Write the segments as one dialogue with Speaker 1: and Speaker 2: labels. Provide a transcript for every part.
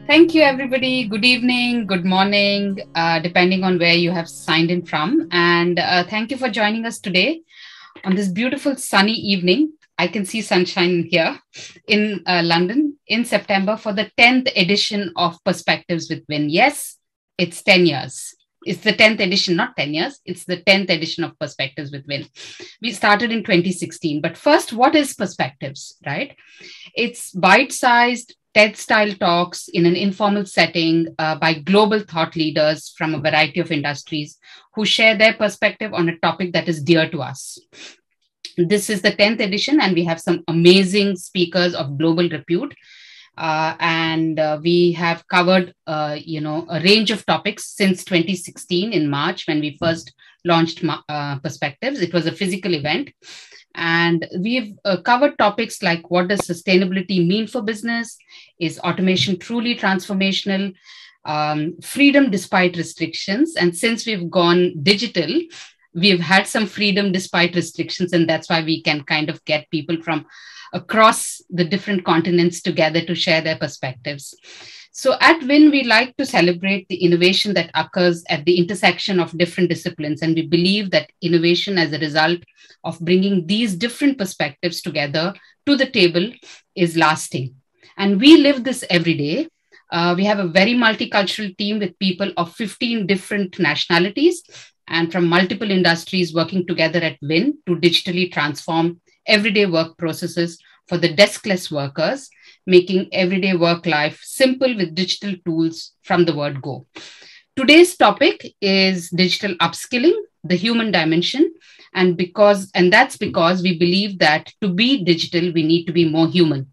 Speaker 1: Thank you, everybody. Good evening, good morning, depending on where you have signed in from. And thank you for joining us today on this beautiful sunny evening. I can see sunshine here in London in September for the 10th edition of Perspectives with Vin. Yes, it's 10 years. It's the 10th edition, not 10 years. It's the 10th edition of Perspectives with Vin. We started in 2016. But first, what is Perspectives, right? It's bite sized TED style talks in an informal setting by global thought leaders from a variety of industries who share their perspective on a topic that is dear to us. This is the 10th edition, and we have some amazing speakers of global repute. And we have covered, a range of topics since 2016 in March when we first launched Perspectives. It was a physical event. And we've covered topics like what does sustainability mean for business? Is automation truly transformational? Freedom despite restrictions. And since we've gone digital, we've had some freedom despite restrictions. And that's why we can kind of get people from across the different continents together to share their perspectives. So at Win, we like to celebrate the innovation that occurs at the intersection of different disciplines. And we believe that innovation as a result of bringing these different perspectives together to the table is lasting. And we live this every day. We have a very multicultural team with people of 15 different nationalities and from multiple industries working together at Win to digitally transform everyday work processes for the deskless workers, making everyday work life simple with digital tools from the word go. Today's topic is digital upskilling, the human dimension, and that's because we believe that to be digital, we need to be more human.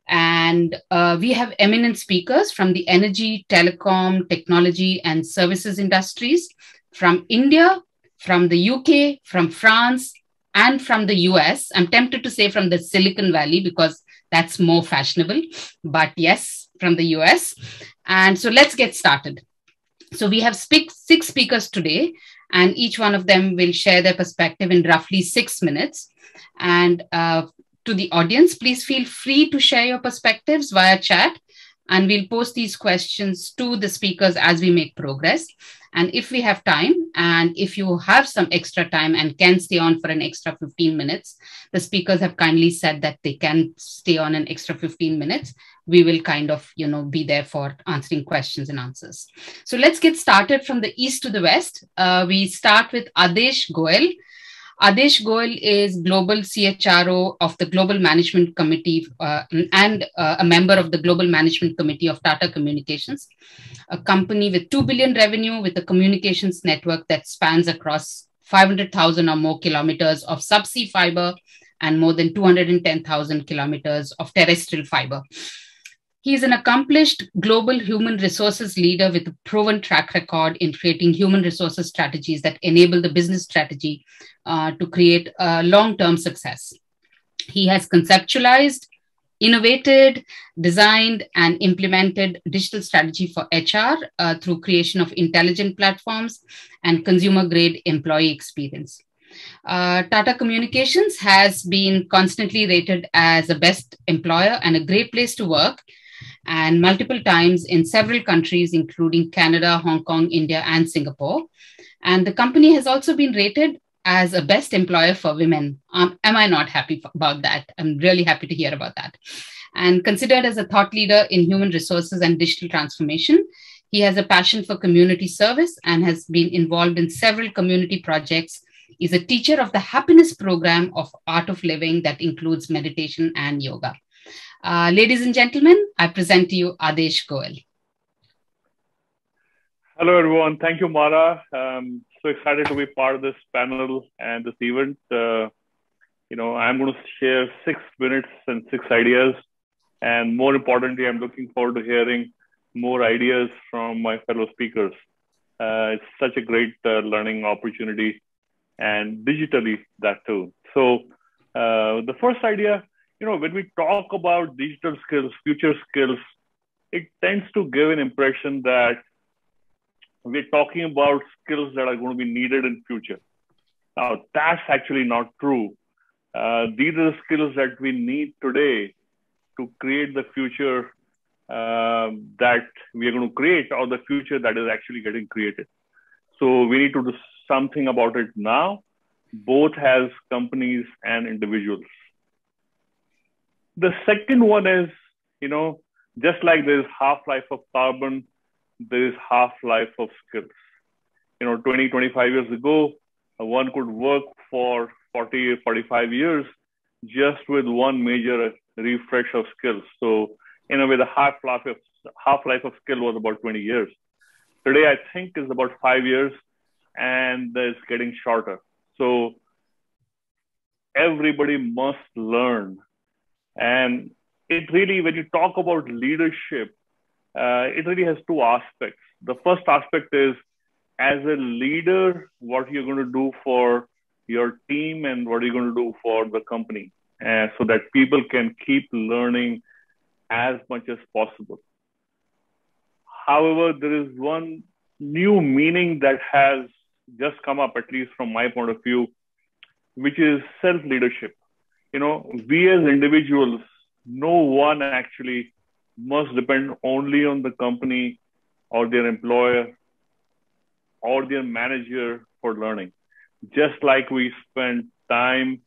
Speaker 1: And we have eminent speakers from the energy, telecom, technology, and services industries from India, from the UK, from France, and from the US. I'm tempted to say from the Silicon Valley because that's more fashionable, but yes, from the US. And so let's get started. So we have six speakers today, and each one of them will share their perspective in roughly 6 minutes. And to the audience, please feel free to share your perspectives via chat, and we'll post these questions to the speakers as we make progress. And if we have time, and if you have some extra time and can stay on for an extra 15 minutes, the speakers have kindly said that they can stay on an extra 15 minutes. We will kind of, be there for answering questions and answers. So let's get started from the east to the west. We start with Adesh Goel. Adesh Goel is Global CHRO of the Global Management Committee and a member of the Global Management Committee of Tata Communications, a company with 2 billion revenue with a communications network that spans across 500,000 or more kilometers of subsea fiber and more than 210,000 kilometers of terrestrial fiber. He is an accomplished global human resources leader with a proven track record in creating human resources strategies that enable the business strategy to create long-term success. He has conceptualized, innovated, designed, and implemented digital strategy for HR through creation of intelligent platforms and consumer-grade employee experience. Tata Communications has been constantly rated as a best employer and a great place to work, and multiple times in several countries, including Canada, Hong Kong, India, and Singapore. And the company has also been rated as a best employer for women. Am I not happy about that? I'm really happy to hear about that. And considered as a thought leader in human resources and digital transformation, he has a passion for community service and has been involved in several community projects. He's a teacher of the happiness program of Art of Living that includes meditation and yoga. Ladies and gentlemen, I present to you Adesh Goel.
Speaker 2: Hello, everyone. Thank you, Mara. So excited to be part of this panel and this event. I'm going to share 6 minutes and 6 ideas. And more importantly, I'm looking forward to hearing more ideas from my fellow speakers. It's such a great learning opportunity, and digitally that too. So the first idea, when we talk about digital skills, future skills, it tends to give an impression that we're talking about skills that are going to be needed in future. Now, that's actually not true. These are the skills that we need today to create the future that we are going to create or the future that is actually getting created. So we need to do something about it now, both as companies and individuals. The second one is, just like there is half-life of carbon, there is half-life of skills. 20, 25 years ago, one could work for 40, 45 years just with one major refresh of skills. So in a way, the half-life of skill was about 20 years. Today, I think is about 5 years, and it's getting shorter. So everybody must learn. And it really, when you talk about leadership, it really has two aspects. The first aspect is, as a leader, what you're going to do for your team and what you're going to do for the company, so that people can keep learning as much as possible. However, there is one new meaning that has just come up, at least from my point of view, which is self-leadership. We as individuals, no one actually must depend only on the company or their employer or their manager for learning. Just like we spend time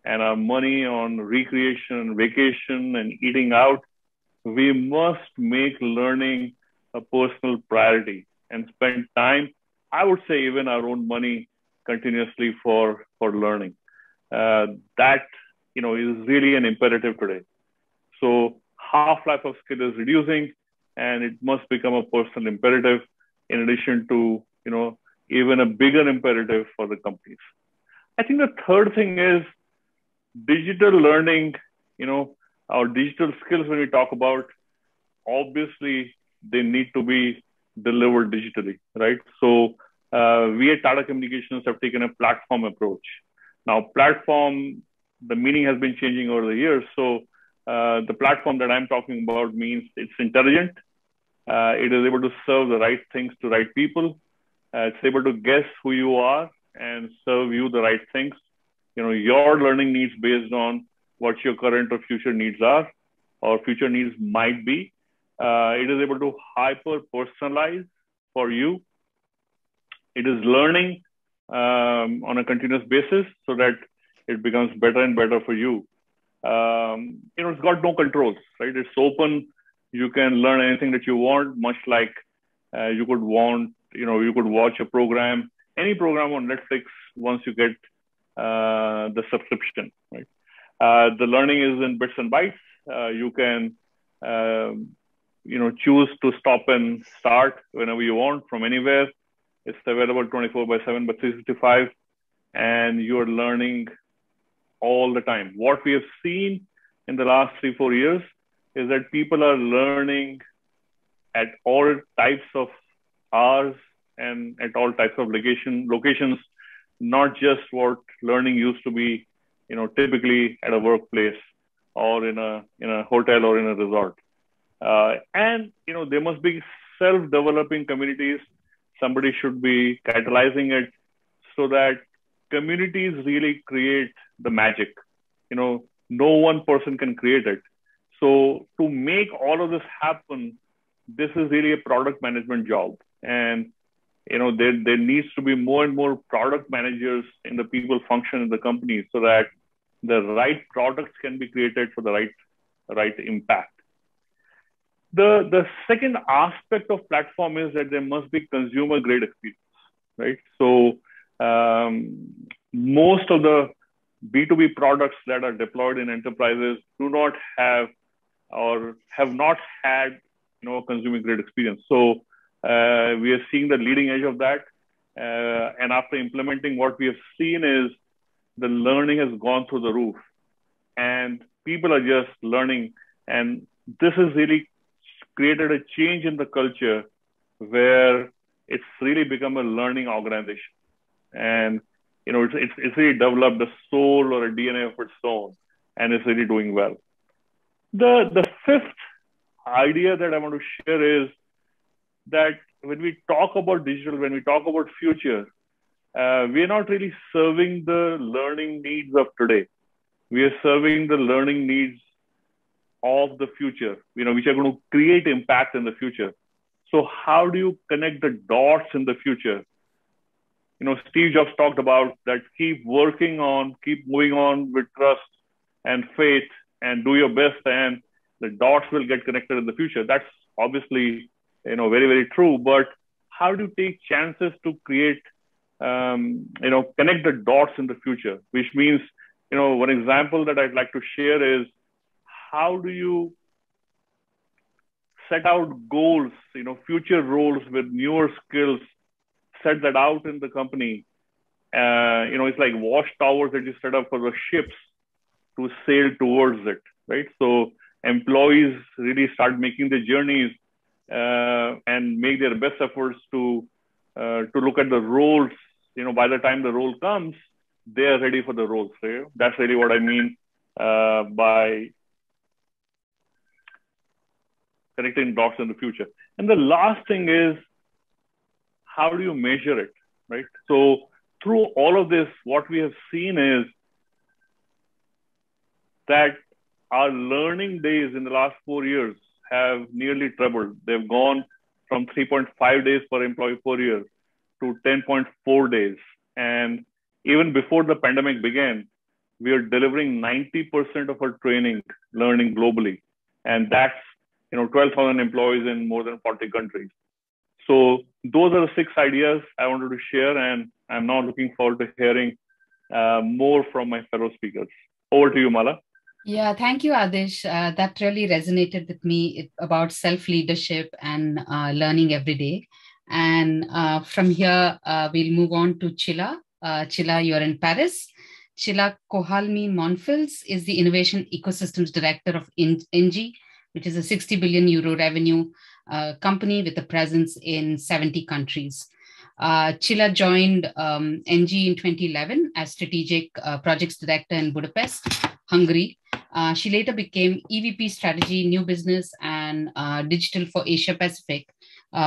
Speaker 2: and our money on recreation, vacation, and eating out, we must make learning a personal priority and spend time, I would say even our own money, continuously for learning. That, is really an imperative today. So half-life of skill is reducing, and it must become a personal imperative in addition to, even a bigger imperative for the companies. I think the third thing is digital learning, our digital skills when we talk about, obviously they need to be delivered digitally, right? So we at Tata Communications have taken a platform approach. Now, platform, the meaning has been changing over the years. So the platform that I'm talking about means it's intelligent. It is able to serve the right things to right people. It's able to guess who you are and serve you the right things. Your learning needs based on what your current or future needs are, or future needs might be. It is able to hyper personalize for you. It is learning on a continuous basis so that it becomes better and better for you. It's got no controls, right? It's open. You can learn anything that you want, much like you could watch a program, any program on Netflix once you get the subscription, right? The learning is in bits and bytes. You can, choose to stop and start whenever you want from anywhere. It's available 24/7 by 365, and you're learning all the time. What we have seen in the last 3-4 years is that people are learning at all types of hours and at all types of locations, not just what learning used to be, typically at a workplace or in a hotel or in a resort. And there must be self-developing communities. Somebody should be catalyzing it so that communities really create the magic. No one person can create it. So to make all of this happen, this is really a product management job. And, there needs to be more and more product managers in the people function in the company so that the right products can be created for the right impact. The second aspect of platform is that there must be consumer grade experience, right? So most of the B2B products that are deployed in enterprises do not have or have not had consumer grade experience. So we are seeing the leading edge of that. And after implementing, what we have seen is the learning has gone through the roof and people are just learning. And this has really created a change in the culture where it's really become a learning organization. And, it's really developed a soul or a DNA of its own, and it's really doing well. The fifth idea that I want to share is that when we talk about digital, when we talk about future, we are not really serving the learning needs of today. We are serving the learning needs of the future, which are going to create impact in the future. So how do you connect the dots in the future? Steve Jobs talked about that: keep working on, keep moving on with trust and faith, and do your best, and the dots will get connected in the future. That's obviously, very, very true. But how do you take chances to create, connect the dots in the future? Which means, one example that I'd like to share is, how do you set out goals, future roles with newer skills, set that out in the company. It's like watchtowers that you set up for the ships to sail towards it, right? So employees really start making the journeys and make their best efforts to look at the roles. By the time the role comes, they are ready for the roles. Right? That's really what I mean by connecting dots in the future. And the last thing is, how do you measure it, right? So through all of this, what we have seen is that our learning days in the last 4 years have nearly trebled. They've gone from 3.5 days per employee per year to 10.4 days. And even before the pandemic began, we are delivering 90% of our learning globally. And that's 12,000 employees in more than 40 countries. So those are the 6 ideas I wanted to share, and I'm now looking forward to hearing more from my fellow speakers. Over to you, Mala.
Speaker 1: Yeah, thank you, Adish. That really resonated with me about self-leadership and learning every day. And from here, we'll move on to Chila. Chila, you're in Paris. Chila Kohalmi-Monfils is the Innovation Ecosystems Director of Engie, which is a 60 billion euro revenue company with a presence in 70 countries. Chila joined Engie in 2011 as Strategic Projects Director in Budapest, Hungary. She later became EVP Strategy, New Business and Digital for Asia Pacific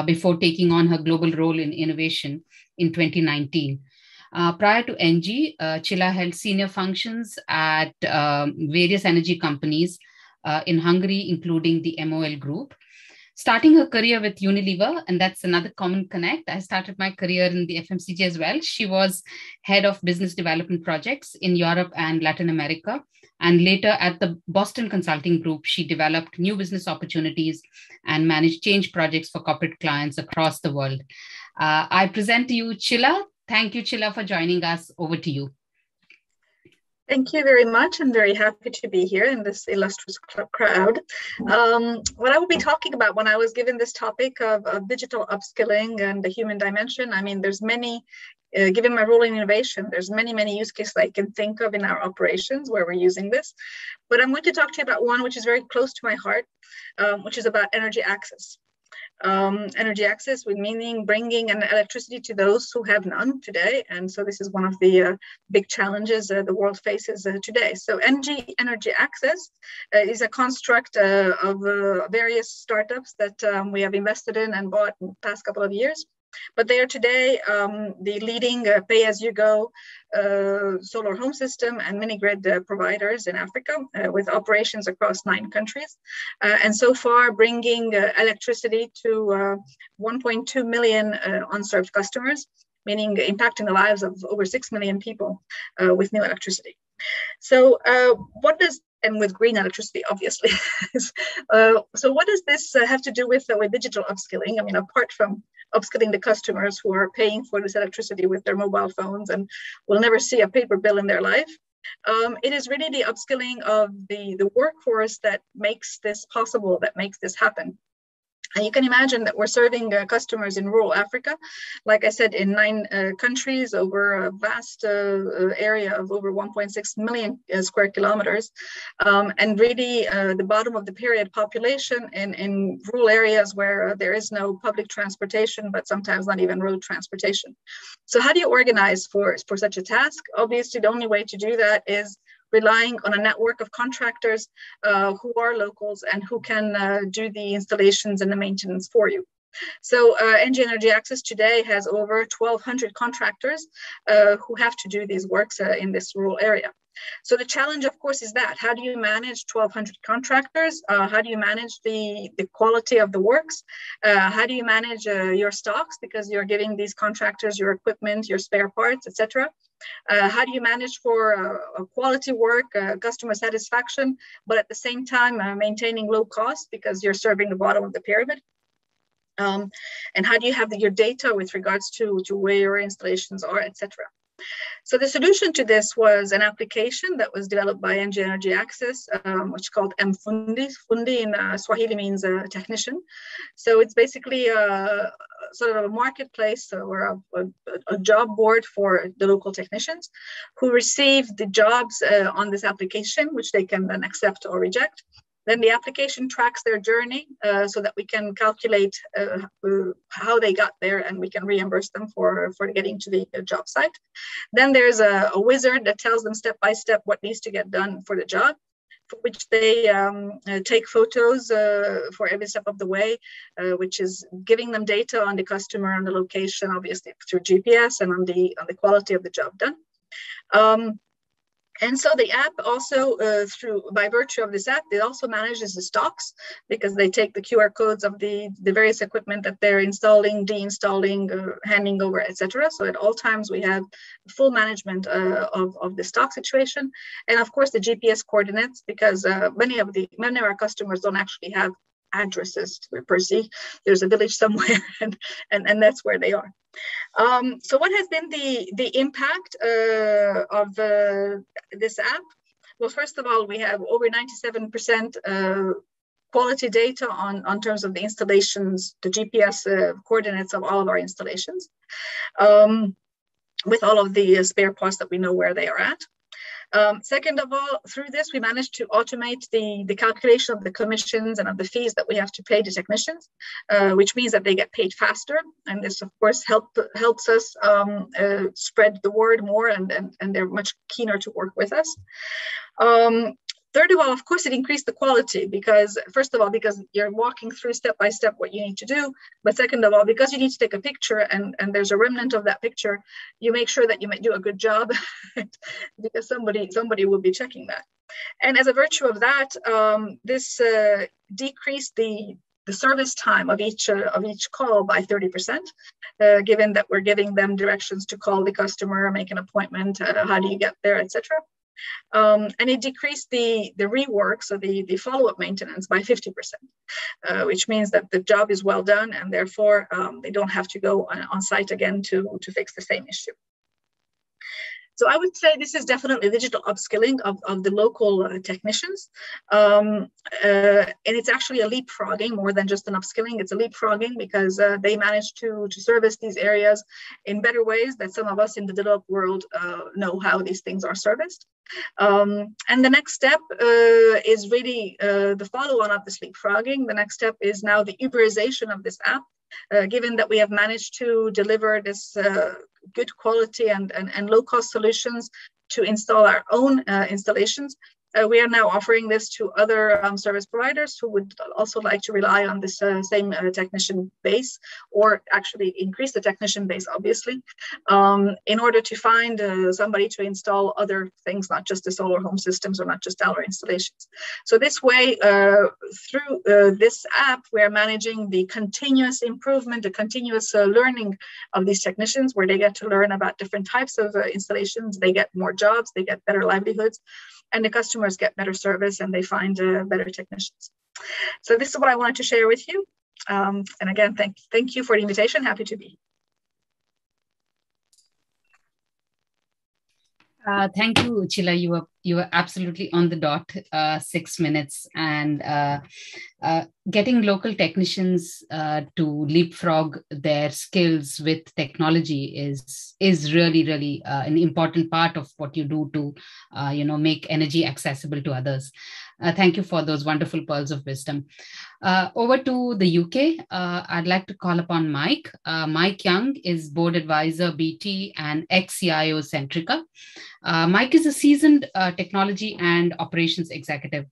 Speaker 1: before taking on her global role in innovation in 2019. Prior to Engie, Chila held senior functions at various energy companies in Hungary, including the MOL Group. Starting her career with Unilever, and that's another common connect. I started my career in the FMCG as well. She was head of business development projects in Europe and Latin America. And later at the Boston Consulting Group, she developed new business opportunities and managed change projects for corporate clients across the world. I present to you Chila. Thank you, Chila, for joining us. Over to you.
Speaker 3: Thank you very much. I'm very happy to be here in this illustrious crowd. What I will be talking about when I was given this topic of digital upskilling and the human dimension, I mean, there's many, given my role in innovation, there's many use cases I can think of in our operations where we're using this. But I'm going to talk to you about one which is very close to my heart, which is about energy access. Energy access, with meaning bringing an electricity to those who have none today. And so this is one of the big challenges the world faces today. So energy access is a construct of various startups that we have invested in and bought in the past couple of years. But they are today the leading pay-as-you-go solar home system and mini-grid providers in Africa with operations across 9 countries. And so far bringing electricity to 1.2 million unserved customers, meaning impacting the lives of over 6 million people with new electricity. So and with green electricity, obviously. So what does this have to do with digital upskilling? I mean, apart from upskilling the customers who are paying for this electricity with their mobile phones and will never see a paper bill in their life, it is really the upskilling of the workforce that makes this possible, that makes this happen. And you can imagine that we're serving customers in rural Africa, like I said, in 9 countries over a vast area of over 1.6 million square kilometers. And really the bottom of the period population in rural areas where there is no public transportation, but sometimes not even road transportation. So how do you organize for such a task? Obviously, the only way to do that is relying on a network of contractors who are locals and who can do the installations and the maintenance for you. So NG Energy Access today has over 1,200 contractors who have to do these works in this rural area. So the challenge, of course, is that how do you manage 1,200 contractors? How do you manage the quality of the works? How do you manage your stocks, because you're giving these contractors your equipment, your spare parts, etc. How do you manage for quality work, customer satisfaction, but at the same time maintaining low cost because you're serving the bottom of the pyramid? And how do you have your data with regards to where your installations are, etc. So the solution to this was an application that was developed by NG Energy Access, which is called Mfundi. Fundi in Swahili means technician. So it's basically sort of a marketplace or a job board for the local technicians who receive the jobs on this application, which they can then accept or reject. Then the application tracks their journey so that we can calculate how they got there, and we can reimburse them for getting to the job site. Then there's a wizard that tells them step by step what needs to get done for the job, for which they take photos for every step of the way, which is giving them data on the customer, on the location, obviously through GPS, and on the quality of the job done. And so the app also, by virtue of this app, it also manages the stocks, because they take the QR codes of the various equipment that they're installing, deinstalling, handing over, etc. So at all times we have full management of the stock situation, and of course the GPS coordinates, because many of our customers don't actually have addresses per se. There's a village somewhere, and that's where they are. So what has been the impact of this app? Well, first of all, we have over 97% quality data on terms of the installations, the GPS coordinates of all of our installations, with all of the spare parts that we know where they are at. Second of all, through this, we managed to automate the calculation of the commissions and of the fees that we have to pay the technicians, which means that they get paid faster. And this, of course, helps us spread the word more, and they're much keener to work with us. Third of all, of course, it increased the quality, because first of all, because you're walking through step by step what you need to do. But second of all, because you need to take a picture and there's a remnant of that picture, you make sure that you might do a good job because somebody will be checking that. And as a virtue of that, this decreased the service time of each call by 30%, given that we're giving them directions to call the customer, make an appointment, how do you get there, etc. And it decreased the rework, so the follow-up maintenance, by 50%, which means that the job is well done, and therefore they don't have to go on site again to fix the same issue. So I would say this is definitely digital upskilling of the local technicians. And it's actually a leapfrogging more than just an upskilling. It's a leapfrogging because they manage to service these areas in better ways that some of us in the developed world know how these things are serviced. And the next step is really the follow-on of this leapfrogging. The next step is now the Uberization of this app. Given that we have managed to deliver this good quality and low-cost solutions to install our own installations, we are now offering this to other service providers who would also like to rely on this same technician base, or actually increase the technician base, obviously, in order to find somebody to install other things, not just the solar home systems or not just our installations. So this way, through this app, we are managing the continuous improvement, the continuous learning of these technicians, where they get to learn about different types of installations, they get more jobs, they get better livelihoods, and the customers get better service, and they find better technicians. So this is what I wanted to share with you. And again, thank you for the invitation. Happy to be.
Speaker 1: Thank you, Chila. You were absolutely on the dot. 6 minutes, and getting local technicians to leapfrog their skills with technology is really an important part of what you do to make energy accessible to others. Thank you for those wonderful pearls of wisdom. Over to the UK, I'd like to call upon Mike. Mike Young is board advisor BT and ex-CIO Centrica. Mike is a seasoned technology and operations executive.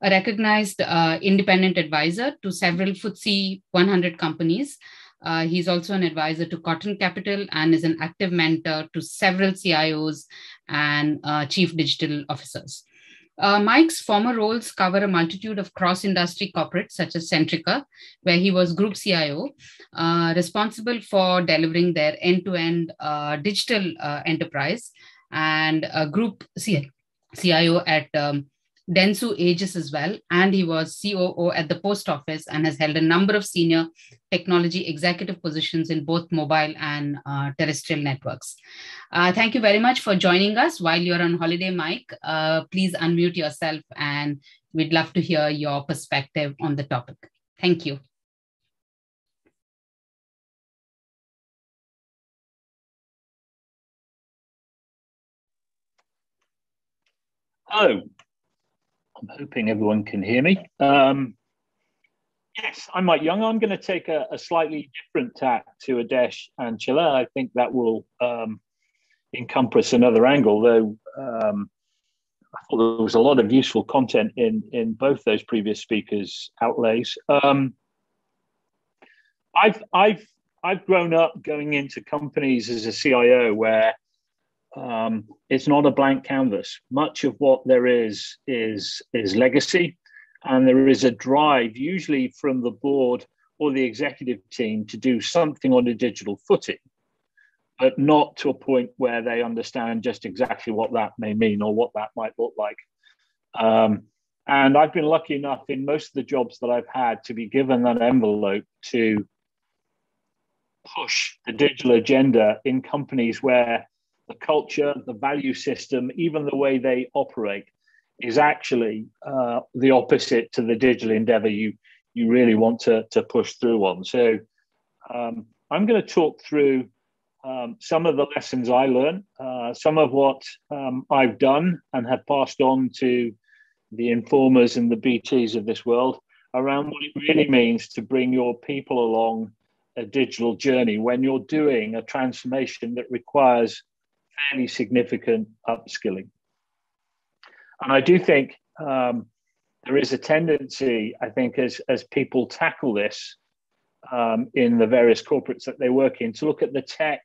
Speaker 1: a recognized independent advisor to several FTSE 100 companies. He's also an advisor to Cotton Capital and is an active mentor to several CIOs and chief digital officers. Mike's former roles cover a multitude of cross-industry corporates such as Centrica, where he was group CIO, responsible for delivering their end-to-end digital enterprise, and group CIO at Dentsu Aegis as well. And he was COO at the Post Office and has held a number of senior technology executive positions in both mobile and terrestrial networks. Thank you very much for joining us while you're on holiday, Mike. Please unmute yourself and we'd love to hear your perspective on the topic. Thank you.
Speaker 4: Hello. I'm hoping everyone can hear me. Yes, I'm Mike Young. I'm going to take a slightly different tack to Adesh and Chilla. I think that will encompass another angle, though I thought there was a lot of useful content in both those previous speakers' outlays. I've grown up going into companies as a CIO where it's not a blank canvas. Much of what there is legacy, and there is a drive, usually from the board or the executive team, to do something on a digital footing, but not to a point where they understand just exactly what that may mean or what that might look like. And I've been lucky enough in most of the jobs that I've had to be given that envelope to push the digital agenda in companies where the culture, the value system, even the way they operate is actually the opposite to the digital endeavor you really want to push through on. So I'm going to talk through some of the lessons I learned, some of what I've done and have passed on to the informers and the BTs of this world around what it really means to bring your people along a digital journey when you're doing a transformation that requires fairly significant upskilling. And I do think there is a tendency, I think, as people tackle this in the various corporates that they work in, to look at the tech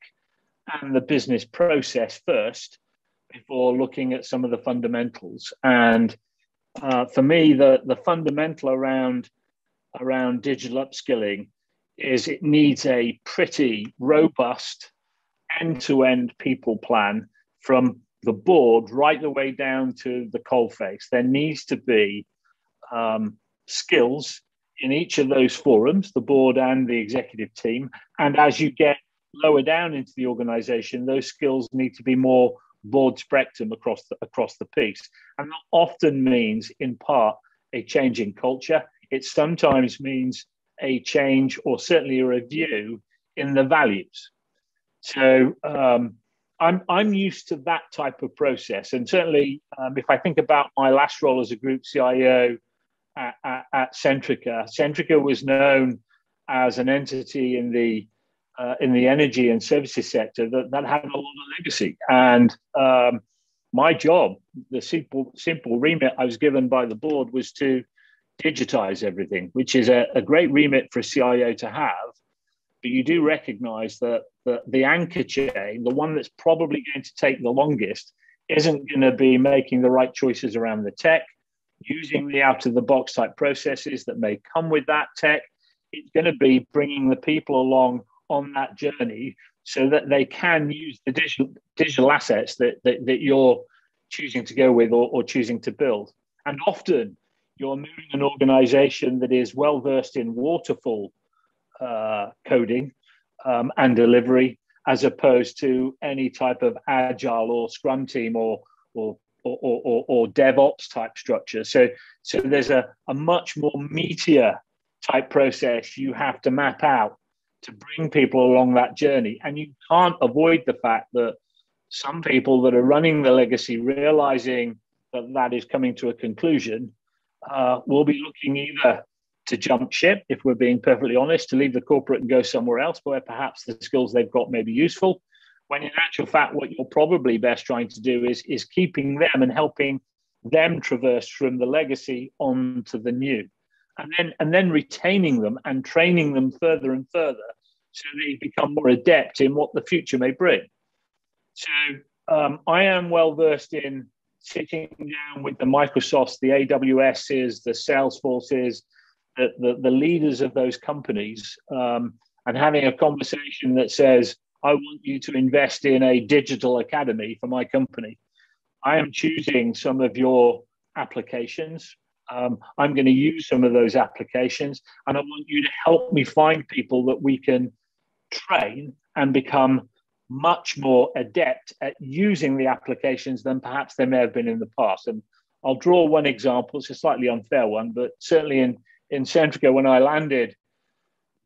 Speaker 4: and the business process first before looking at some of the fundamentals. And for me, the fundamental around digital upskilling is it needs a pretty robust end-to-end people plan from the board right the way down to the coalface. There needs to be skills in each of those forums, the board and the executive team. And as you get lower down into the organization, those skills need to be more broad spectrum across the piece. And that often means, in part, a change in culture. It sometimes means a change, or certainly a review, in the values. So I'm used to that type of process. And certainly if I think about my last role as a group CIO at Centrica, Centrica was known as an entity in the energy and services sector that had a lot of legacy. And my job, the simple remit I was given by the board, was to digitize everything, which is a great remit for a CIO to have. But you do recognize that the anchor chain, the one that's probably going to take the longest, isn't going to be making the right choices around the tech, using the out-of-the-box type processes that may come with that tech. It's going to be bringing the people along on that journey so that they can use the digital assets that you're choosing to go with or choosing to build. And often you're moving an organization that is well-versed in waterfall coding and delivery, as opposed to any type of agile or scrum team or DevOps type structure. So there's a much more meatier type process you have to map out to bring people along that journey. And you can't avoid the fact that some people that are running the legacy, realizing that is coming to a conclusion, will be looking either to jump ship, if we're being perfectly honest, to leave the corporate and go somewhere else where perhaps the skills they've got may be useful, when in actual fact what you're probably best trying to do is keeping them and helping them traverse from the legacy onto the new, and then retaining them and training them further and further so they become more adept in what the future may bring. So I am well versed in sitting down with the Microsofts, the AWSs, the Salesforces, the leaders of those companies, and having a conversation that says, I want you to invest in a digital academy for my company. I am choosing some of your applications. I'm going to use some of those applications, and I want you to help me find people that we can train and become much more adept at using the applications than perhaps they may have been in the past. And I'll draw one example. It's a slightly unfair one, but certainly in Centrica, when I landed,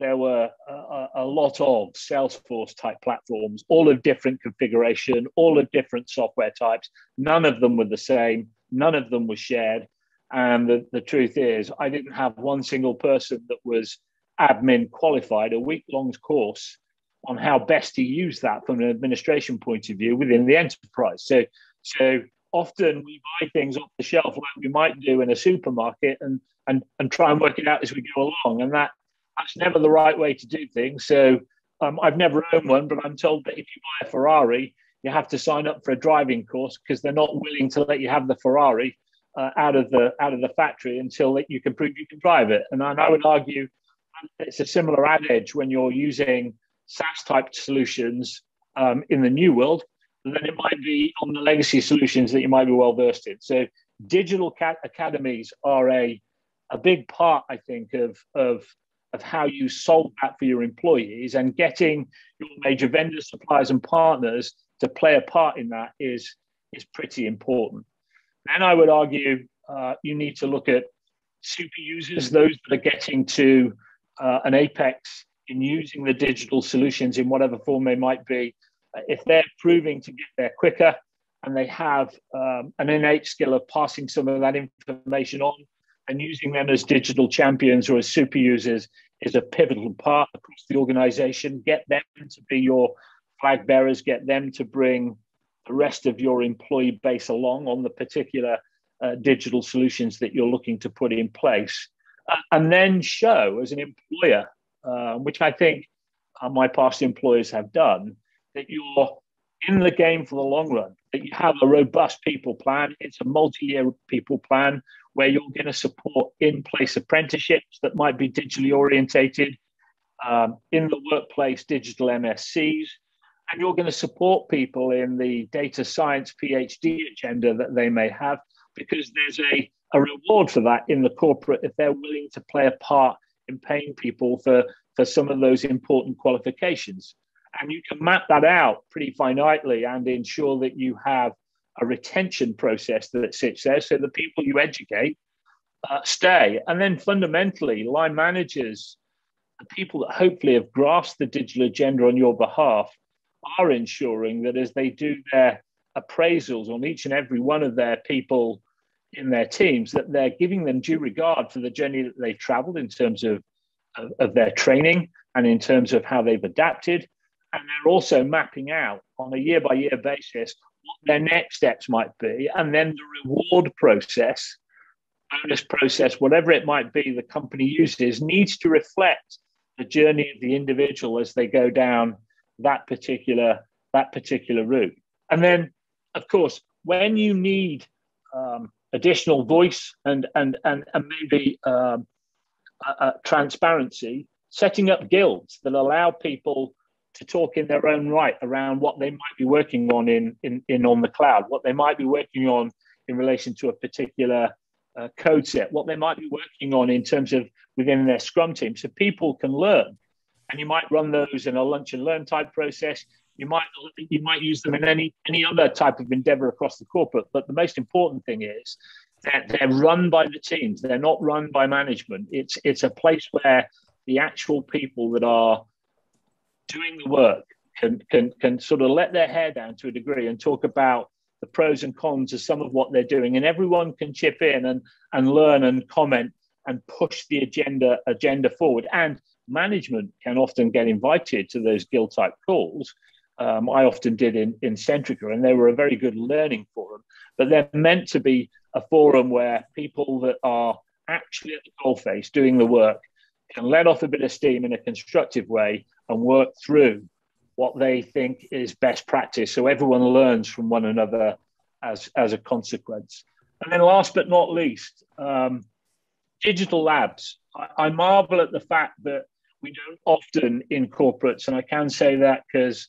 Speaker 4: there were a lot of Salesforce type platforms, all of different configuration, all of different software types. None of them were the same. None of them were shared. And the truth is, I didn't have one single person that was admin qualified, a week-long course on how best to use that from an administration point of view within the enterprise. So often we buy things off the shelf like we might do in a supermarket and try and work it out as we go along. And that's never the right way to do things. So I've never owned one, but I'm told that if you buy a Ferrari, you have to sign up for a driving course because they're not willing to let you have the Ferrari out of the factory until that you can prove you can drive it. And I would argue it's a similar adage when you're using SaaS type solutions in the new world than it might be on the legacy solutions that you might be well versed in. So digital academies are a big part, I think, of how you solve that for your employees, and getting your major vendors, suppliers, and partners to play a part in that is pretty important. Then I would argue you need to look at super users, those that are getting to an apex in using the digital solutions in whatever form they might be. If they're proving to get there quicker and they have an innate skill of passing some of that information on, and using them as digital champions or as super users is a pivotal part across the organization. Get them to be your flag bearers, get them to bring the rest of your employee base along on the particular digital solutions that you're looking to put in place. And then show as an employer, which I think my past employers have done, that you're in the game for the long run, that you have a robust people plan. It's a multi-year people plan where you're going to support in-place apprenticeships that might be digitally orientated, in the workplace, digital MSCs, and you're going to support people in the data science PhD agenda that they may have, because there's a reward for that in the corporate if they're willing to play a part in paying people for some of those important qualifications. And you can map that out pretty finitely and ensure that you have a retention process that sits there so the people you educate stay. And then fundamentally, line managers, the people that hopefully have grasped the digital agenda on your behalf, are ensuring that as they do their appraisals on each and every one of their people in their teams, that they're giving them due regard for the journey that they've traveled in terms of their training and in terms of how they've adapted. And they're also mapping out on a year-by-year basis what their next steps might be. And then the reward process, bonus process, whatever it might be the company uses, needs to reflect the journey of the individual as they go down that particular route. And then, of course, when you need additional voice and maybe transparency, setting up guilds that allow people to talk in their own right around what they might be working on in on the cloud, what they might be working on in relation to a particular code set, what they might be working on in terms of within their Scrum team, so people can learn. And you might run those in a lunch and learn type process. You might use them in any other type of endeavor across the corporate. But the most important thing is that they're run by the teams. They're not run by management. It's a place where the actual people that are doing the work can sort of let their hair down to a degree and talk about the pros and cons of some of what they're doing, and everyone can chip in and learn and comment and push the agenda forward. And management can often get invited to those guild type calls. I often did in Centrica, and they were a very good learning forum, but they're meant to be a forum where people that are actually at the coalface doing the work can let off a bit of steam in a constructive way and work through what they think is best practice. So everyone learns from one another as a consequence. And then last but not least, digital labs. I marvel at the fact that we don't often in corporates, and I can say that because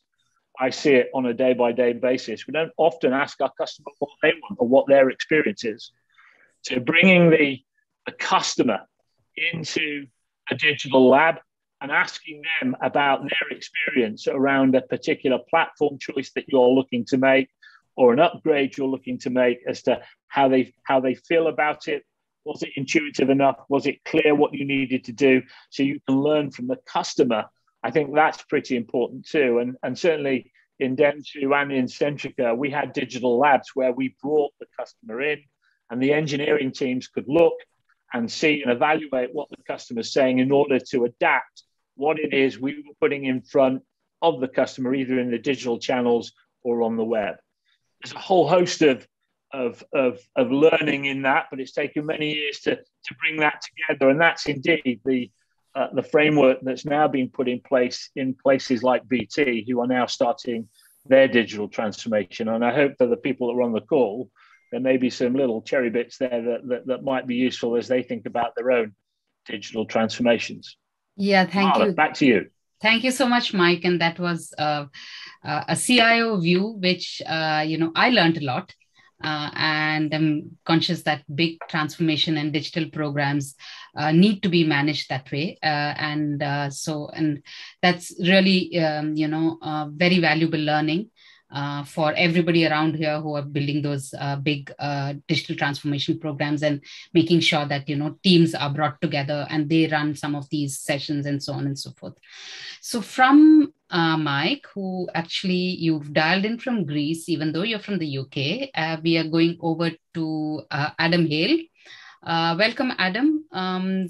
Speaker 4: I see it on a day-by-day basis, we don't often ask our customer what they want or what their experience is. So bringing the customer into a digital lab and asking them about their experience around a particular platform choice that you're looking to make or an upgrade you're looking to make as to how they feel about it. Was it intuitive enough? Was it clear what you needed to do? So you can learn from the customer. I think that's pretty important too. And certainly in Dentsu and in Centrica, we had digital labs where we brought the customer in and the engineering teams could look and see and evaluate what the customer's saying in order to adapt what it is we were putting in front of the customer, either in the digital channels or on the web. There's a whole host of learning in that, but it's taken many years to bring that together. And that's indeed the framework that's now being put in place in places like BT, who are now starting their digital transformation. And I hope that the people that are on the call, there may be some little cherry bits there that might be useful as they think about their own digital transformations.
Speaker 1: Yeah, thank you.
Speaker 4: Back to you.
Speaker 1: Thank you so much, Mike. And that was a CIO view, which, I learned a lot. And I'm conscious that big transformation and digital programs need to be managed that way. And that's really, very valuable learning for everybody around here who are building those big digital transformation programs and making sure that, teams are brought together and they run some of these sessions and so on and so forth. So from Mike, who actually you've dialed in from Greece, even though you're from the UK, we are going over to Adam Hale. Welcome, Adam. Adam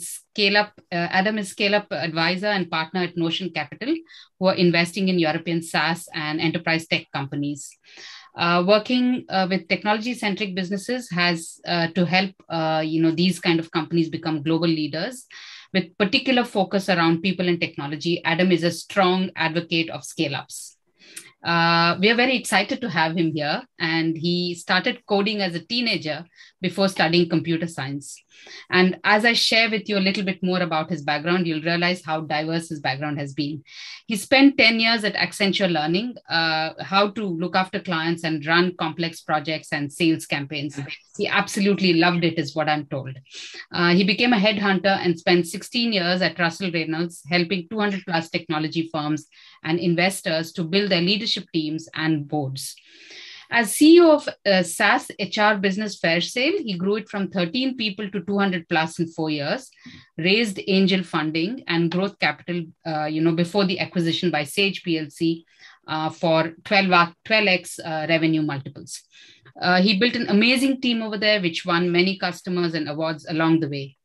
Speaker 1: is Scale-Up Advisor and Partner at Notion Capital, who are investing in European SaaS and enterprise tech companies. Working with technology-centric businesses has to help these kind of companies become global leaders. With particular focus around people and technology, Adam is a strong advocate of scale-ups. We are very excited to have him here, and he started coding as a teenager before studying computer science. And as I share with you a little bit more about his background, you'll realize how diverse his background has been. He spent 10 years at Accenture learning how to look after clients and run complex projects and sales campaigns. He absolutely loved it, is what I'm told. He became a headhunter and spent 16 years at Russell Reynolds, helping 200 plus technology firms and investors to build their leadership teams and boards. As CEO of SaaS HR business Fairsale, he grew it from 13 people to 200 plus in 4 years, raised angel funding and growth capital, before the acquisition by Sage PLC for 12x revenue multiples. He built an amazing team over there, which won many customers and awards along the way.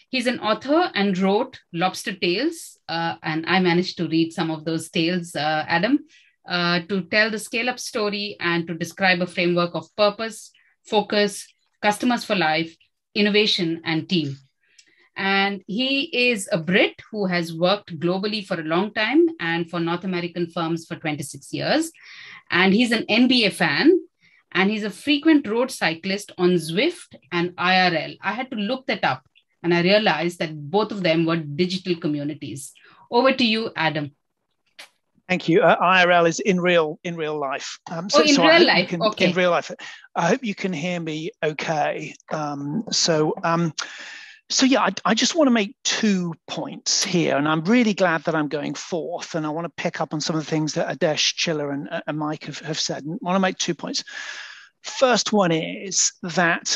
Speaker 1: He's an author and wrote Lobster Tales, and I managed to read some of those tales, Adam, to tell the scale-up story and to describe a framework of purpose, focus, customers for life, innovation, and team. And he is a Brit who has worked globally for a long time and for North American firms for 26 years. And he's an NBA fan, and he's a frequent road cyclist on Zwift and IRL. I had to look that up, and I realized that both of them were digital communities. Over to you, Adam.
Speaker 5: Thank you. IRL is in real life.
Speaker 1: In real life. Okay.
Speaker 5: In real life. I hope you can hear me okay. I just want to make 2 points here, and I'm really glad that I'm going fourth, and I want to pick up on some of the things that Adesh, Chilla, and Mike have said. And I want to make 2 points. First one is that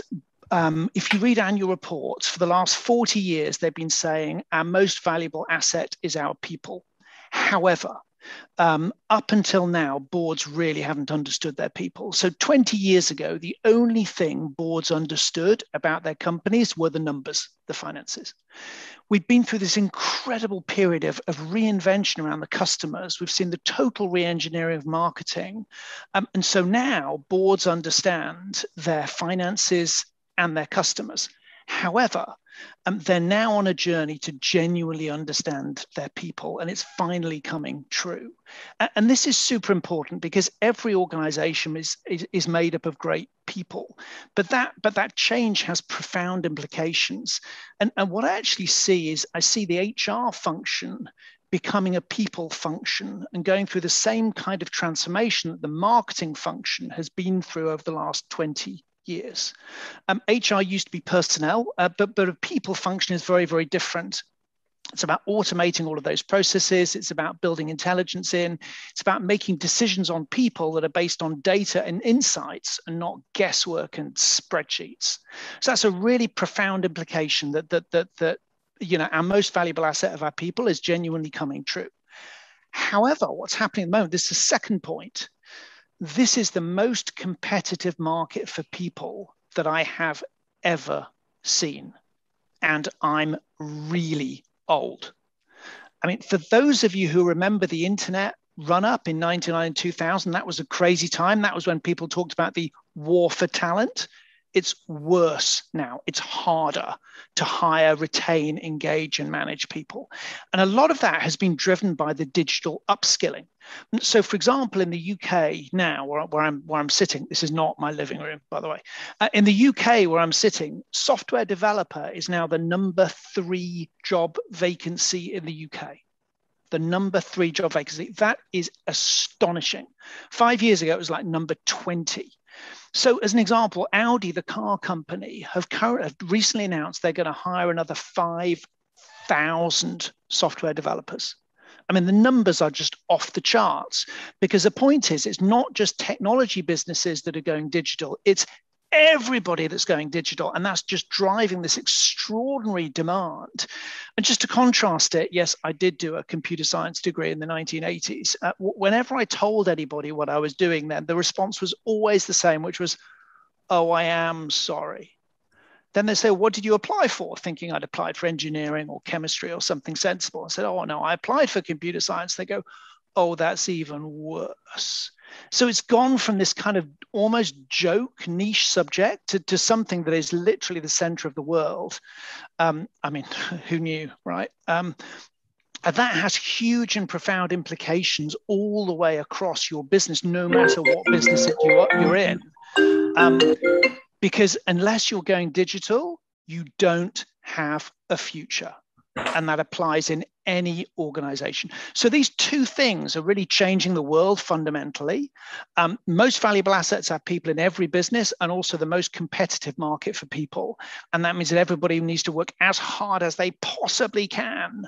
Speaker 5: if you read annual reports, for the last 40 years, they've been saying our most valuable asset is our people. However, up until now, boards really haven't understood their people. So 20 years ago, the only thing boards understood about their companies were the numbers, the finances. We've been through this incredible period of reinvention around the customers. We've seen the total re-engineering of marketing. And so now boards understand their finances and their customers. However, they're now on a journey to genuinely understand their people, and it's finally coming true. And this is super important because every organization is made up of great people, but that change has profound implications. And what I actually see is I see the HR function becoming a people function and going through the same kind of transformation that the marketing function has been through over the last 20 years. HR used to be personnel, but a people function is very, very different. It's about automating all of those processes. It's about building intelligence in. It's about making decisions on people that are based on data and insights and not guesswork and spreadsheets. So that's a really profound implication that our most valuable asset of our people is genuinely coming true. However, what's happening at the moment, this is the second point. This is the most competitive market for people that I have ever seen. And I'm really old. I mean, for those of you who remember the internet run up in 1999 and 2000, that was a crazy time. That was when people talked about the war for talent. It's worse now. It's harder to hire, retain, engage, and manage people. And a lot of that has been driven by the digital upskilling. So, for example, in the UK now, where I'm sitting, this is not my living room, by the way. In the UK, where I'm sitting, software developer is now the number 3 job vacancy in the UK. The number 3 job vacancy. That is astonishing. 5 years ago, it was like number 20. So as an example, Audi, the car company, have recently announced they're going to hire another 5,000 software developers. I mean, the numbers are just off the charts because the point is, it's not just technology businesses that are going digital. It's everybody that's going digital. And that's just driving this extraordinary demand. And just to contrast it, yes, I did do a computer science degree in the 1980s. Whenever I told anybody what I was doing then, the response was always the same, which was, oh, I am sorry. Then they say, what did you apply for? Thinking I'd applied for engineering or chemistry or something sensible. I said, oh, no, I applied for computer science. They go, oh, that's even worse. So it's gone from this kind of almost joke niche subject to something that is literally the center of the world. I mean, who knew, right? That has huge and profound implications all the way across your business, no matter what business you're in. Because unless you're going digital, you don't have a future. And that applies in any organization. So these two things are really changing the world fundamentally. Most valuable assets are people in every business and also the most competitive market for people. And that means that everybody needs to work as hard as they possibly can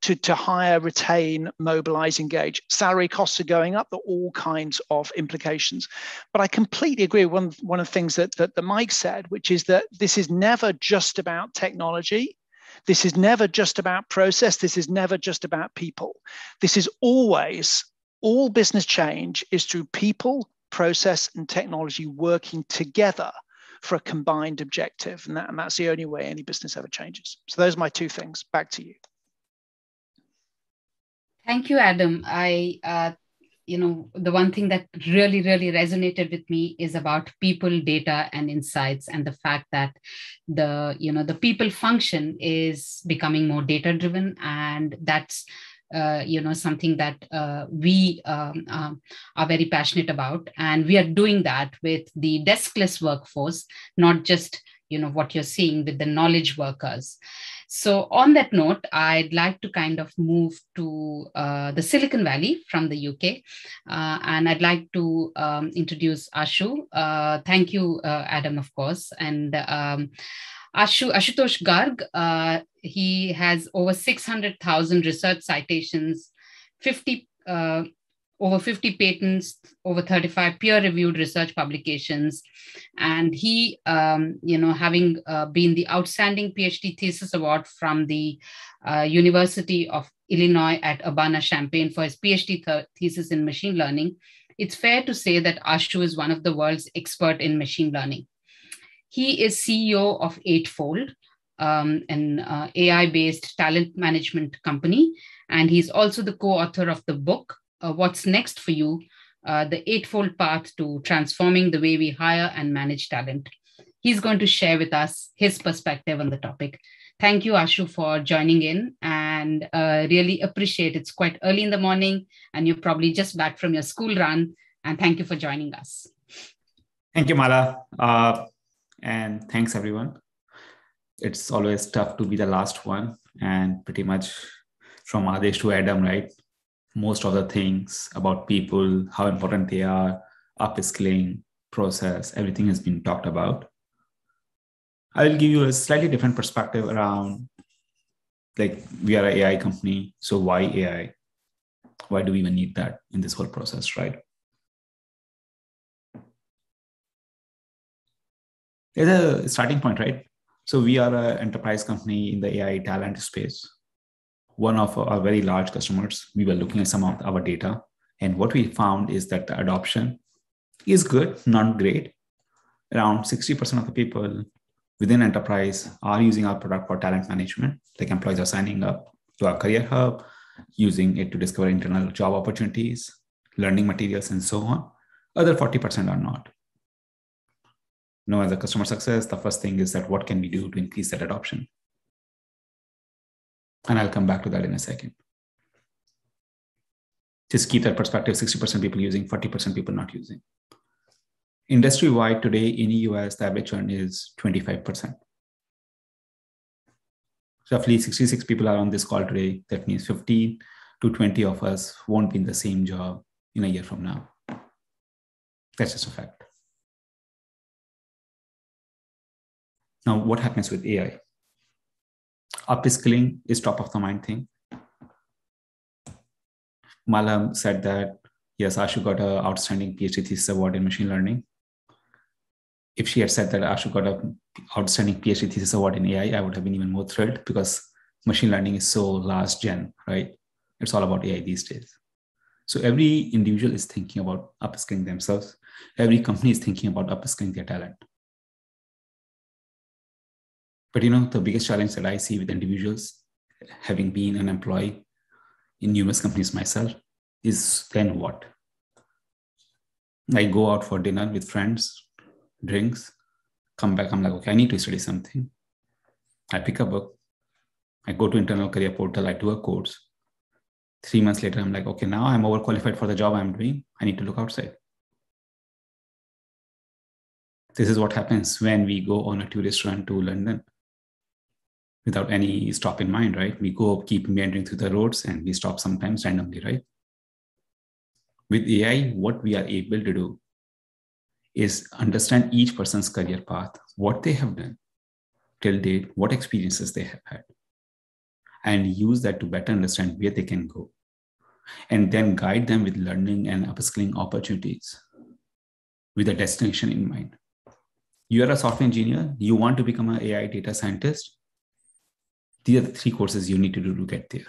Speaker 5: to hire, retain, mobilize, engage. Salary costs are going up. There are all kinds of implications. But I completely agree with one of the things that Mike said, which is that this is never just about technology. This is never just about process. This is never just about people. This is always, all business change is through people, process, and technology working together for a combined objective. And that's the only way any business ever changes. So those are my two things. Back to you.
Speaker 1: Thank you, Adam. The one thing that really, really resonated with me is about people, data, and insights, and the fact that the people function is becoming more data driven, and that's something that we are very passionate about, and we are doing that with the deskless workforce, not just what you're seeing with the knowledge workers. So on that note, I'd like to kind of move to the Silicon Valley from the UK. And I'd like to introduce Ashu. Thank you, Adam, of course. And Ashutosh Garg, he has over 600,000 research citations, over 50 patents, over 35 peer-reviewed research publications. And he, having been the Outstanding PhD Thesis Award from the University of Illinois at Urbana-Champaign for his PhD thesis in machine learning, it's fair to say that Ashu is one of the world's expert in machine learning. He is CEO of Eightfold, an AI-based talent management company. And he's also the co-author of the book, What's Next for You, the Eightfold Path to Transforming the Way We Hire and Manage Talent. he's going to share with us his perspective on the topic. Thank you, Ashu, for joining in, and really appreciate it's quite early in the morning and you're probably just back from your school run. And thank you for joining us.
Speaker 6: Thank you, Mala. And thanks, everyone. It's always tough to be the last one, and pretty much from Adesh to Adam, right? Most of the things about people, how important they are, upskilling, process, everything has been talked about. I will give you a slightly different perspective around, like, we are an AI company. So why AI? Why do we even need that in this whole process, right? There's a starting point, right? So we are an enterprise company in the AI talent space. One of our very large customers, we were looking at some of our data, and what we found is that the adoption is good, not great. Around 60% of the people within enterprise are using our product for talent management. Like, employees are signing up to our career hub, using it to discover internal job opportunities, learning materials, and so on. Other 40% are not. As a customer success, the first thing is that what can we do to increase that adoption? And I'll come back to that in a second. Just keep that perspective, 60% people using, 40% people not using. Industry-wide today in the US, the average churn is 25%. Roughly 66 people are on this call today. That means 15 to 20 of us won't be in the same job in a year from now. That's just a fact. Now, what happens with AI? Upskilling is top of the mind thing. Mala said that, yes, Ashu got an outstanding PhD thesis award in machine learning. If she had said that Ashu got an outstanding PhD thesis award in AI, I would have been even more thrilled, because machine learning is so last gen, right? It's all about AI these days. So every individual is thinking about upskilling themselves. Every company is thinking about upskilling their talent. But the biggest challenge that I see with individuals, having been an employee in numerous companies myself, is then what? I go out for dinner with friends, drinks, come back, I'm like, okay, I need to study something. I pick a book, I go to internal career portal, I do a course. 3 months later, I'm like, okay, now I'm overqualified for the job I'm doing. I need to look outside. This is what happens when we go on a tourist run to London without any stop in mind, right? We go keep meandering through the roads and we stop sometimes randomly, right? With AI, what we are able to do is understand each person's career path, what they have done till date, what experiences they have had, and use that to better understand where they can go, and then guide them with learning and upskilling opportunities with a destination in mind. You are a software engineer, you want to become an AI data scientist. These are the 3 courses you need to do to get there.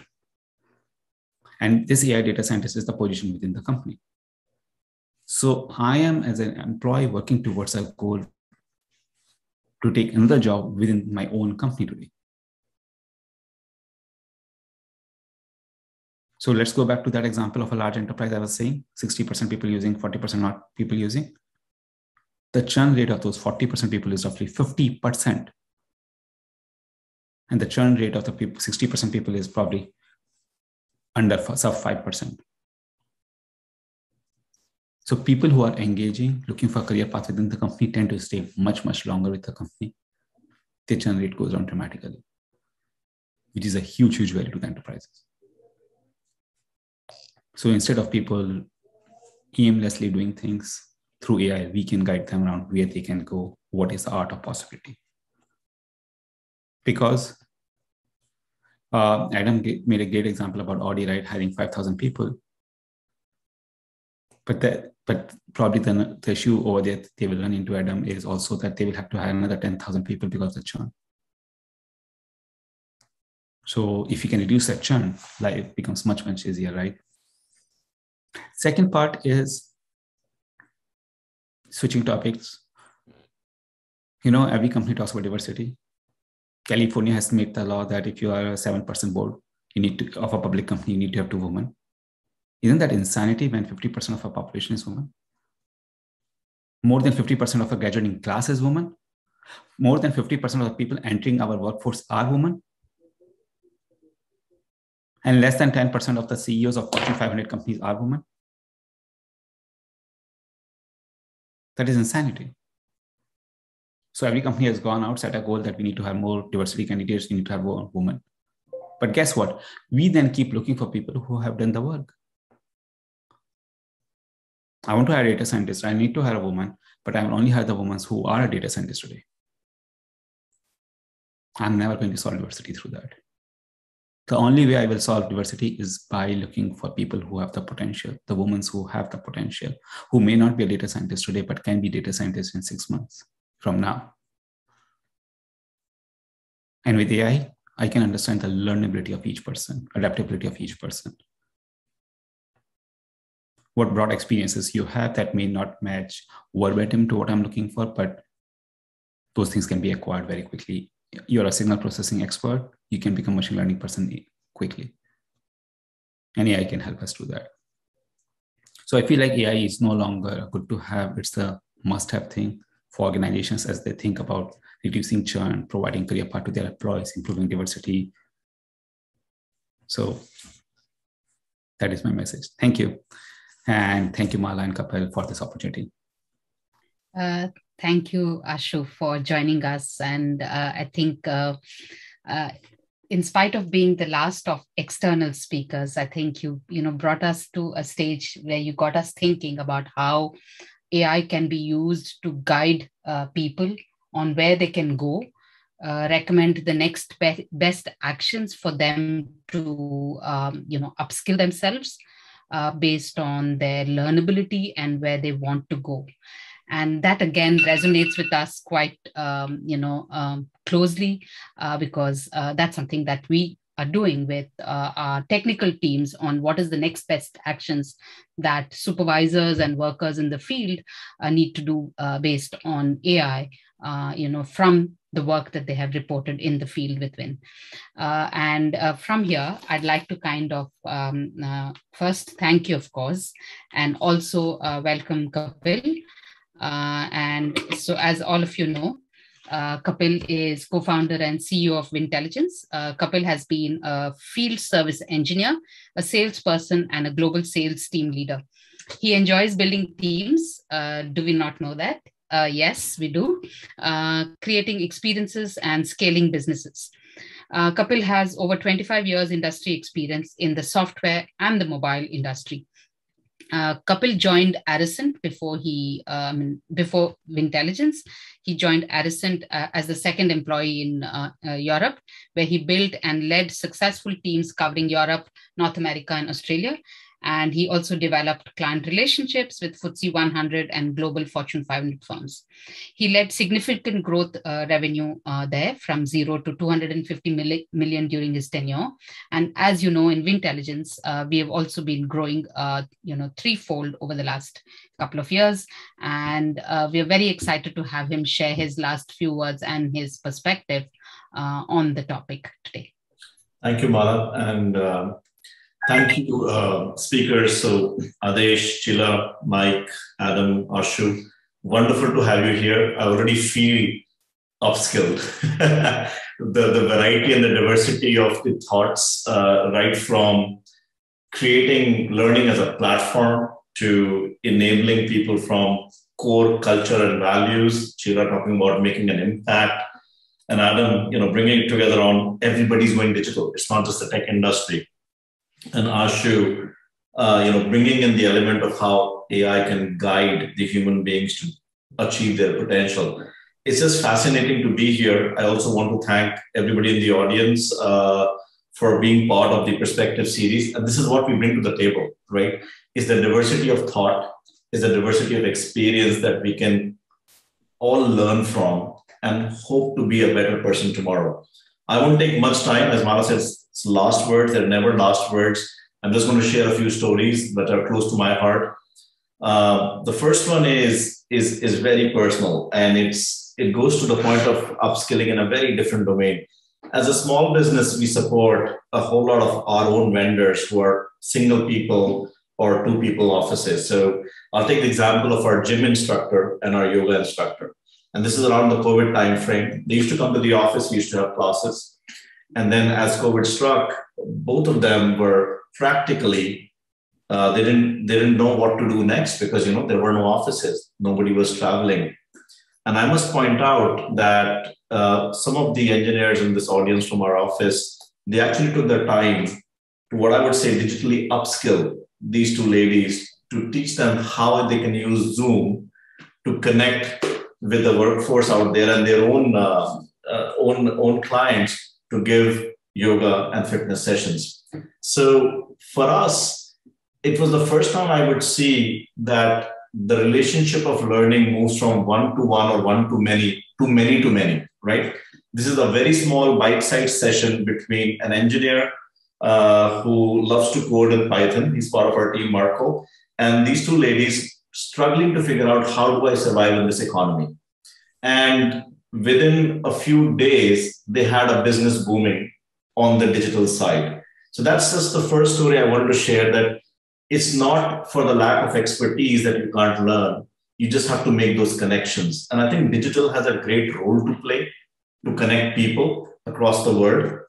Speaker 6: And this AI data scientist is the position within the company. So I am, as an employee, working towards a goal to take another job within my own company today. So let's go back to that example of a large enterprise I was saying, 60% people using, 40% not people using. The churn rate of those 40% people is roughly 50%. And the churn rate of the 60% people is probably under sub 5%. So people who are engaging, looking for a career path within the company tend to stay much, much longer with the company. Their churn rate goes down dramatically, which is a huge, huge value to the enterprises. So instead of people aimlessly doing things through AI, we can guide them around where they can go, what is the art of possibility. Because Adam made a great example about Audi, right? Hiring 5,000 people. But probably the issue over there they will run into, Adam, is also that they will have to hire another 10,000 people because of the churn. So if you can reduce that churn, life becomes much, much easier, right? Second part is switching topics. Every company talks about diversity. California has made the law that if you are a 7% board, of a public company, you need to have 2 women. Isn't that insanity when 50% of our population is women? More than 50% of our graduating class is women. more than 50% of the people entering our workforce are women. And less than 10% of the CEOs of Fortune 500 companies are women. That is insanity. So every company has gone out, set a goal that we need to have more diversity candidates, we need to have more women. But guess what? We then keep looking for people who have done the work. I want to hire a data scientist. I need to hire a woman, but I will only hire the women who are a data scientist today. I'm never going to solve diversity through that. The only way I will solve diversity is by looking for people who have the potential, the women who have the potential, who may not be a data scientist today, but can be data scientists in 6 months from now. And with AI, I can understand the learnability of each person, adaptability of each person. What broad experiences you have that may not match verbatim to what I'm looking for, but those things can be acquired very quickly. You're a signal processing expert, you can become a machine learning person quickly. And AI can help us do that. So I feel like AI is no longer good to have, it's a must-have thing for organizations as they think about reducing churn, providing career path to their employees, improving diversity. So that is my message. Thank you. And thank you, Mala and Kapil, for this opportunity.
Speaker 1: Thank you, Ashu, for joining us. And I think in spite of being the last of external speakers, I think you brought us to a stage where you got us thinking about how AI can be used to guide people on where they can go, recommend the next best actions for them to upskill themselves based on their learnability and where they want to go. And that again resonates with us quite closely because that's something that we are doing with our technical teams on what is the next best actions that supervisors and workers in the field need to do based on AI, from the work that they have reported in the field with Vyn. And from here, I'd like to kind of first thank you, of course, and also welcome Kapil. And so as all of you know, Kapil is co-founder and CEO of Vyntelligence. Kapil has been a field service engineer, a salesperson, and a global sales team leader. He enjoys building teams. Do we not know that? Yes, we do. Creating experiences and scaling businesses. Kapil has over 25 years industry experience in the software and the mobile industry. Kapil joined Aricent before Vyntelligence. He joined Aricent as the second employee in Europe, where he built and led successful teams covering Europe, North America, and Australia. And he also developed client relationships with FTSE 100 and global Fortune 500 firms. He led significant growth revenue there from 0 to 250 million during his tenure. And as you know, in Vyntelligence, we have also been growing, threefold over the last couple of years. And we are very excited to have him share his last few words and his perspective on the topic today.
Speaker 7: Thank you, Mala. And thank you, speakers. So Adesh, Chila, Mike, Adam, Ashu, wonderful to have you here. I already feel upskilled. the variety and the diversity of the thoughts, right from creating learning as a platform to enabling people from core culture and values. Chila talking about making an impact. And Adam, bringing it together on everybody's going digital. It's not just the tech industry. And Ashu, bringing in the element of how AI can guide the human beings to achieve their potential. It's just fascinating to be here. I also want to thank everybody in the audience for being part of the Perspective series. And this is what we bring to the table, right? Is the diversity of thought, is the diversity of experience that we can all learn from and hope to be a better person tomorrow. I won't take much time. As Mala says, it's last words. They're never last words. I'm just going to share a few stories that are close to my heart. The first one is very personal, and it goes to the point of upskilling in a very different domain. As a small business, we support a whole lot of our own vendors who are single people or two people offices. So I'll take the example of our gym instructor and our yoga instructor. And this is around the COVID timeframe. They used to come to the office, we used to have classes. And then as COVID struck, both of them were practically, they didn't know what to do next because, there were no offices. Nobody was traveling. And I must point out that some of the engineers in this audience from our office, they actually took their time to what I would say digitally upskill these two ladies to teach them how they can use Zoom to connect with the workforce out there and their own clients to give yoga and fitness sessions. So for us, it was the first time I would see that the relationship of learning moves from one-to-one or one-to-many to many-to-many, right? This is a very small bite-sized session between an engineer who loves to code in Python. He's part of our team, Marco. And these two ladies struggling to figure out how do I survive in this economy. And within a few days, they had a business booming on the digital side. So that's just the first story I wanted to share, that it's not for the lack of expertise that you can't learn. You just have to make those connections. And I think digital has a great role to play to connect people across the world.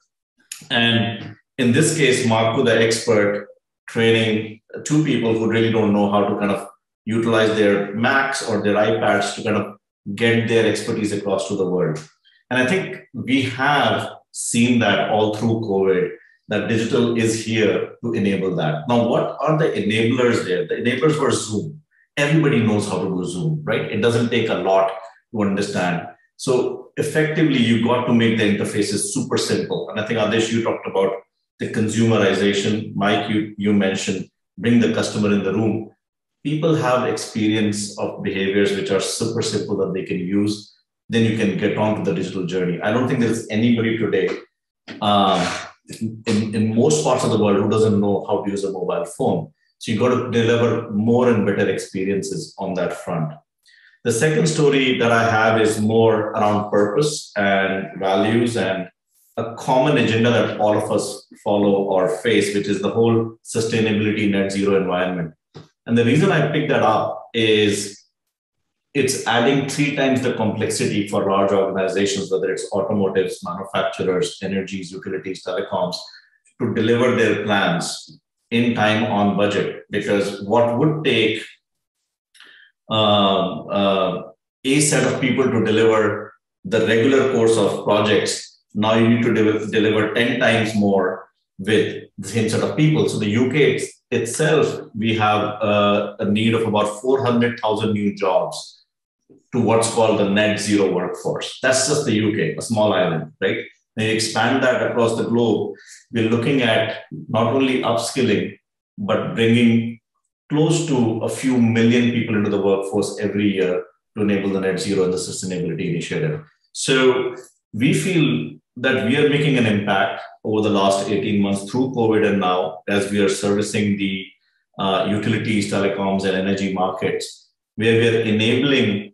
Speaker 7: And in this case, Marco, the expert, training two people who really don't know how to kind of utilize their Macs or their iPads to kind of get their expertise across to the world. And I think we have seen that all through COVID, that digital is here to enable that. Now, what are the enablers there? The enablers were Zoom. Everybody knows how to do Zoom, right? It doesn't take a lot to understand. So effectively, you got to make the interfaces super simple. And I think, Adesh, you talked about the consumerization. Mike, you mentioned bring the customer in the room. People have experience of behaviors which are super simple that they can use. Then you can get on to the digital journey. I don't think there's anybody today in most parts of the world who doesn't know how to use a mobile phone. So you got to deliver more and better experiences on that front. The second story that I have is more around purpose and values and a common agenda that all of us follow or face, which is the whole sustainability net zero environment. And the reason I picked that up is it's adding 3 times the complexity for large organizations, whether it's automotives, manufacturers, energies, utilities, telecoms, to deliver their plans in time on budget. Because what would take a set of people to deliver the regular course of projects, now you need to deliver 10 times more with the same set of people. So the UK itself, we have a need of about 400,000 new jobs to what's called the net zero workforce. That's just the UK, a small island, right? When you expand that across the globe, we're looking at not only upskilling, but bringing close to a few million people into the workforce every year to enable the net zero and the sustainability initiative. So we feel that we are making an impact over the last 18 months through COVID and now as we are servicing the utilities, telecoms, and energy markets, where we are enabling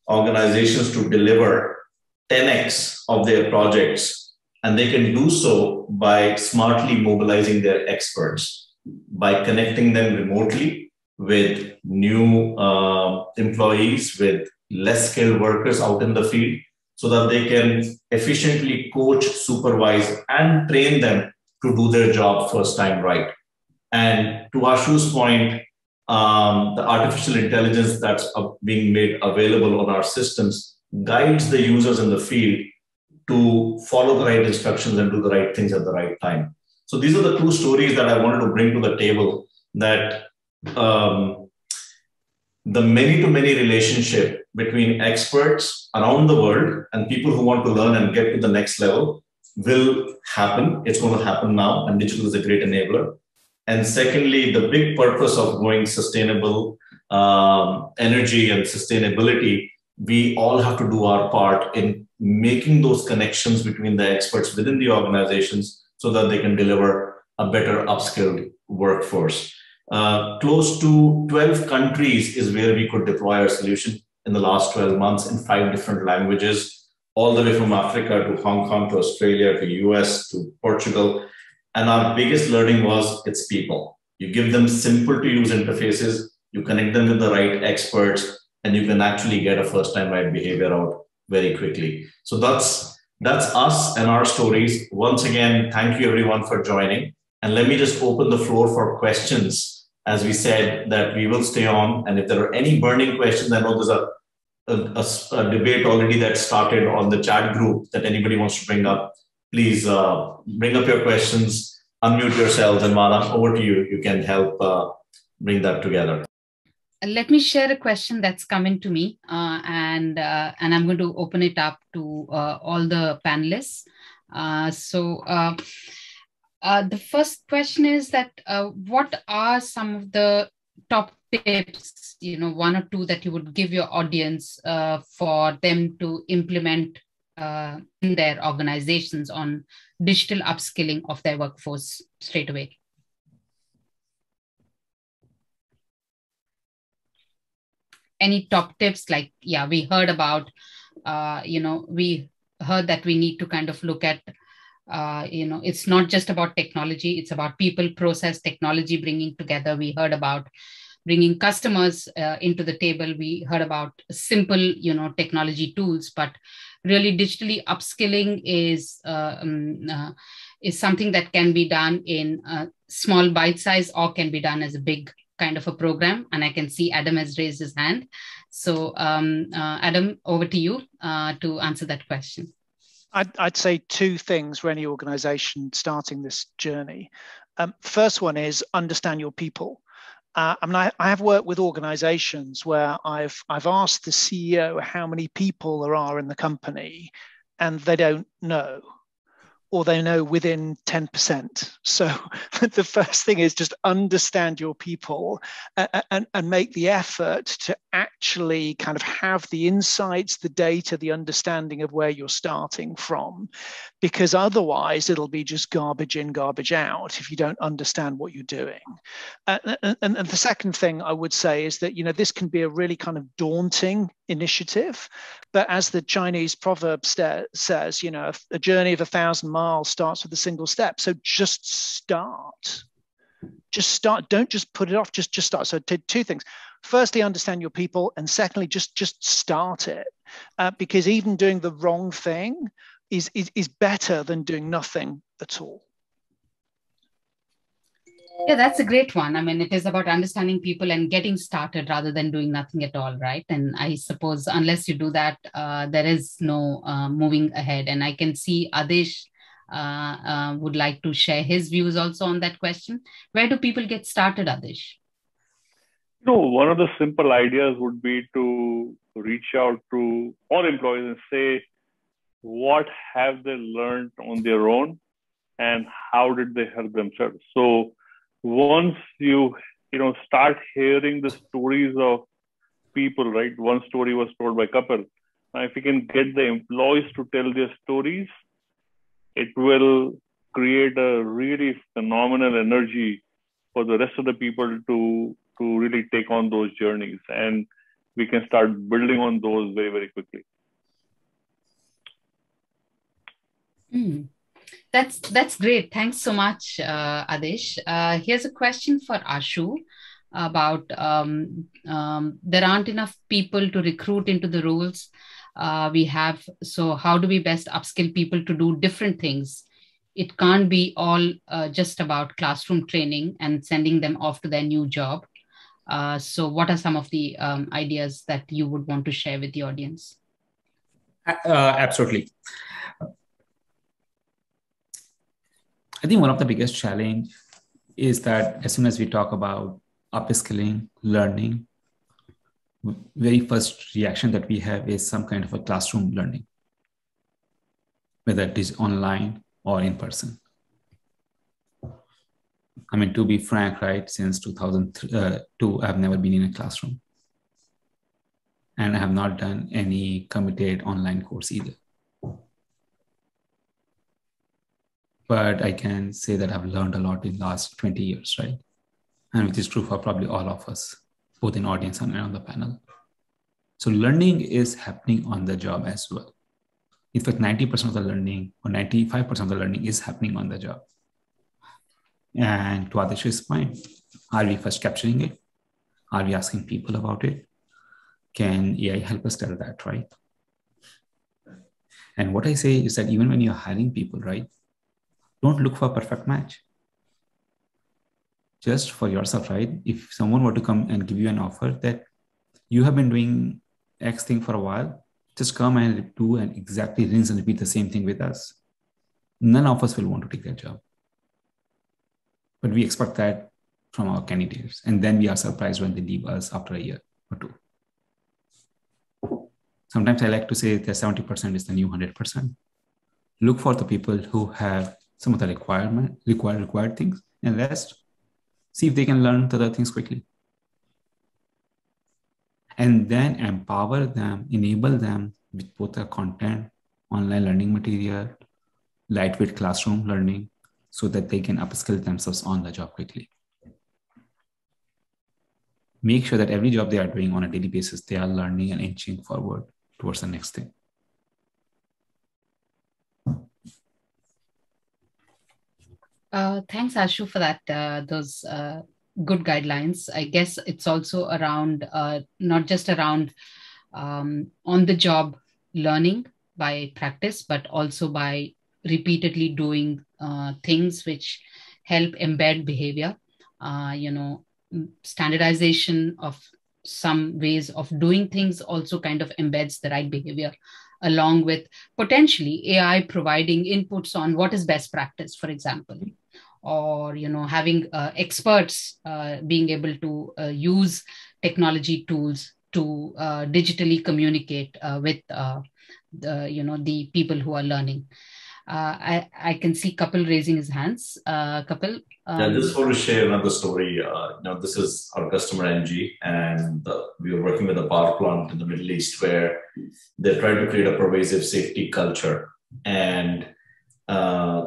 Speaker 7: organizations to deliver 10x of their projects. And they can do so by smartly mobilizing their experts, by connecting them remotely with new employees, with less skilled workers out in the field, so that they can efficiently coach, supervise, and train them to do their job first time right. And to Ashu's point, the artificial intelligence that's being made available on our systems guides the users in the field to follow the right instructions and do the right things at the right time. So these are the 2 stories that I wanted to bring to the table, that the many-to-many relationship between experts around the world and people who want to learn and get to the next level will happen. It's going to happen now, and digital is a great enabler. And secondly, the big purpose of going sustainable energy and sustainability, we all have to do our part in making those connections between the experts within the organizations so that they can deliver a better upskilled workforce. Close to 12 countries is where we could deploy our solution in the last 12 months in 5 different languages, all the way from Africa to Hong Kong to Australia to US to Portugal. And our biggest learning was it's people. You give them simple to use interfaces, you connect them with the right experts, and you can actually get a first time right behavior out very quickly. So that's us and our stories. Once again, thank you everyone for joining. And let me just open the floor for questions. As we said, that we will stay on. And if there are any burning questions, I know there's a debate already that started on the chat group that anybody wants to bring up. Please bring up your questions, unmute yourselves, and Mara, over to you. You can help bring that together.
Speaker 1: Let me share a question that's coming to me, and I'm going to open it up to all the panelists. The first question is that what are some of the top tips, one or two that you would give your audience for them to implement in their organizations on digital upskilling of their workforce straight away? Any top tips? Like, we heard about, we heard that we need to kind of look at, it's not just about technology, it's about people, process, technology bringing together. We heard about bringing customers into the table. We heard about simple, technology tools, but really digitally upskilling is something that can be done in a small bite size or can be done as a big kind of a program. And I can see Adam has raised his hand. So Adam, over to you to answer that question.
Speaker 5: I'd say two things for any organization starting this journey. First one is understand your people. I have worked with organizations where I've asked the CEO how many people there are in the company, and they don't know, or they know within 10%. So the first thing is just understand your people and make the effort to actually kind of have the insights, the data, the understanding of where you're starting from, because otherwise it'll be just garbage in, garbage out if you don't understand what you're doing. And the second thing I would say is that, this can be a really kind of daunting initiative, but as the Chinese proverb says, a journey of 1,000 miles starts with a single step. So just start. Don't just put it off. Just start. So two things. Firstly, understand your people, and secondly, just start it, because even doing the wrong thing is better than doing nothing at all.
Speaker 1: Yeah, that's a great one. I mean, it is about understanding people and getting started rather than doing nothing at all, right? And I suppose unless you do that, there is no moving ahead. And I can see Adesh would like to share his views also on that question. Where do people get started, Adesh?
Speaker 2: One of the simple ideas would be to reach out to all employees and say, what have they learned on their own and how did they help themselves? So once you start hearing the stories of people, right? One story was told by Kapil. Now, if you can get the employees to tell their stories, it will create a really phenomenal energy for the rest of the people to really take on those journeys. And we can start building on those very, very quickly.
Speaker 1: That's great. Thanks so much, Adesh. Here's a question for Ashu about there aren't enough people to recruit into the roles we have. So how do we best upskill people to do different things? It can't be all just about classroom training and sending them off to their new job. So what are some of the ideas that you would want to share with the audience?
Speaker 6: Absolutely. I think one of the biggest challenge is that as soon as we talk about upskilling, learning, very first reaction that we have is some kind of a classroom learning, whether it is online or in person. I mean, to be frank, right, since 2002, I've never been in a classroom. And I have not done any committed online course either. But I can say that I've learned a lot in the last 20 years, right? And which is true for probably all of us, both in audience and on the panel. So learning is happening on the job as well. In fact, 90% of the learning or 95% of the learning is happening on the job. And to Adesh's point, are we first capturing it? Are we asking people about it? Can AI help us tell that, right? And what I say is that even when you're hiring people, right, don't look for a perfect match. Just for yourself, right? If someone were to come and give you an offer that you have been doing X thing for a while, just come and do and exactly rinse and repeat the same thing with us. None of us will want to take that job. But we expect that from our candidates. And then we are surprised when they leave us after a year or two. Sometimes I like to say that 70% is the new 100%. Look for the people who have some of the required things, and rest. See if they can learn the other things quickly. And then empower them, enable them with both the content, online learning material, lightweight classroom learning, so that they can upskill themselves on the job quickly. Make sure that every job they are doing on a daily basis, they are learning and inching forward towards the next thing.
Speaker 1: Thanks, Ashu, for that. Those good guidelines. I guess it's also around, not just around on-the-job learning by practice, but also by repeatedly doing things which help embed behavior. Standardization of some ways of doing things also kind of embeds the right behavior, along with potentially AI providing inputs on what is best practice, for example, or having experts being able to use technology tools to digitally communicate with the people who are learning. I can see Kapil raising his hands. Kapil.
Speaker 7: Yeah, just want to share another story. This is our customer NG, and we were working with a power plant in the Middle East where they're trying to create a pervasive safety culture. And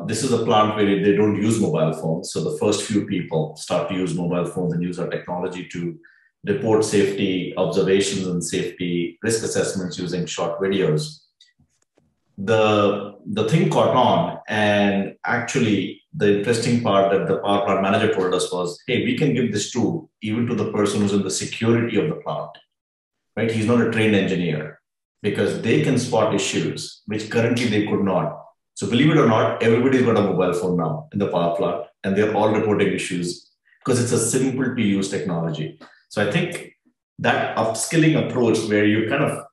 Speaker 7: this is a plant where they don't use mobile phones. So the first few people start to use mobile phones and use our technology to report safety observations and safety risk assessments using short videos. The thing caught on, and actually the interesting part that the power plant manager told us was, hey, we can give this tool even to the person who's in the security of the plant, right? He's not a trained engineer, because they can spot issues which currently they could not. So believe it or not, everybody's got a mobile phone now in the power plant, and they're all reporting issues because it's a simple to use technology. So I think that upskilling approach where you're kind of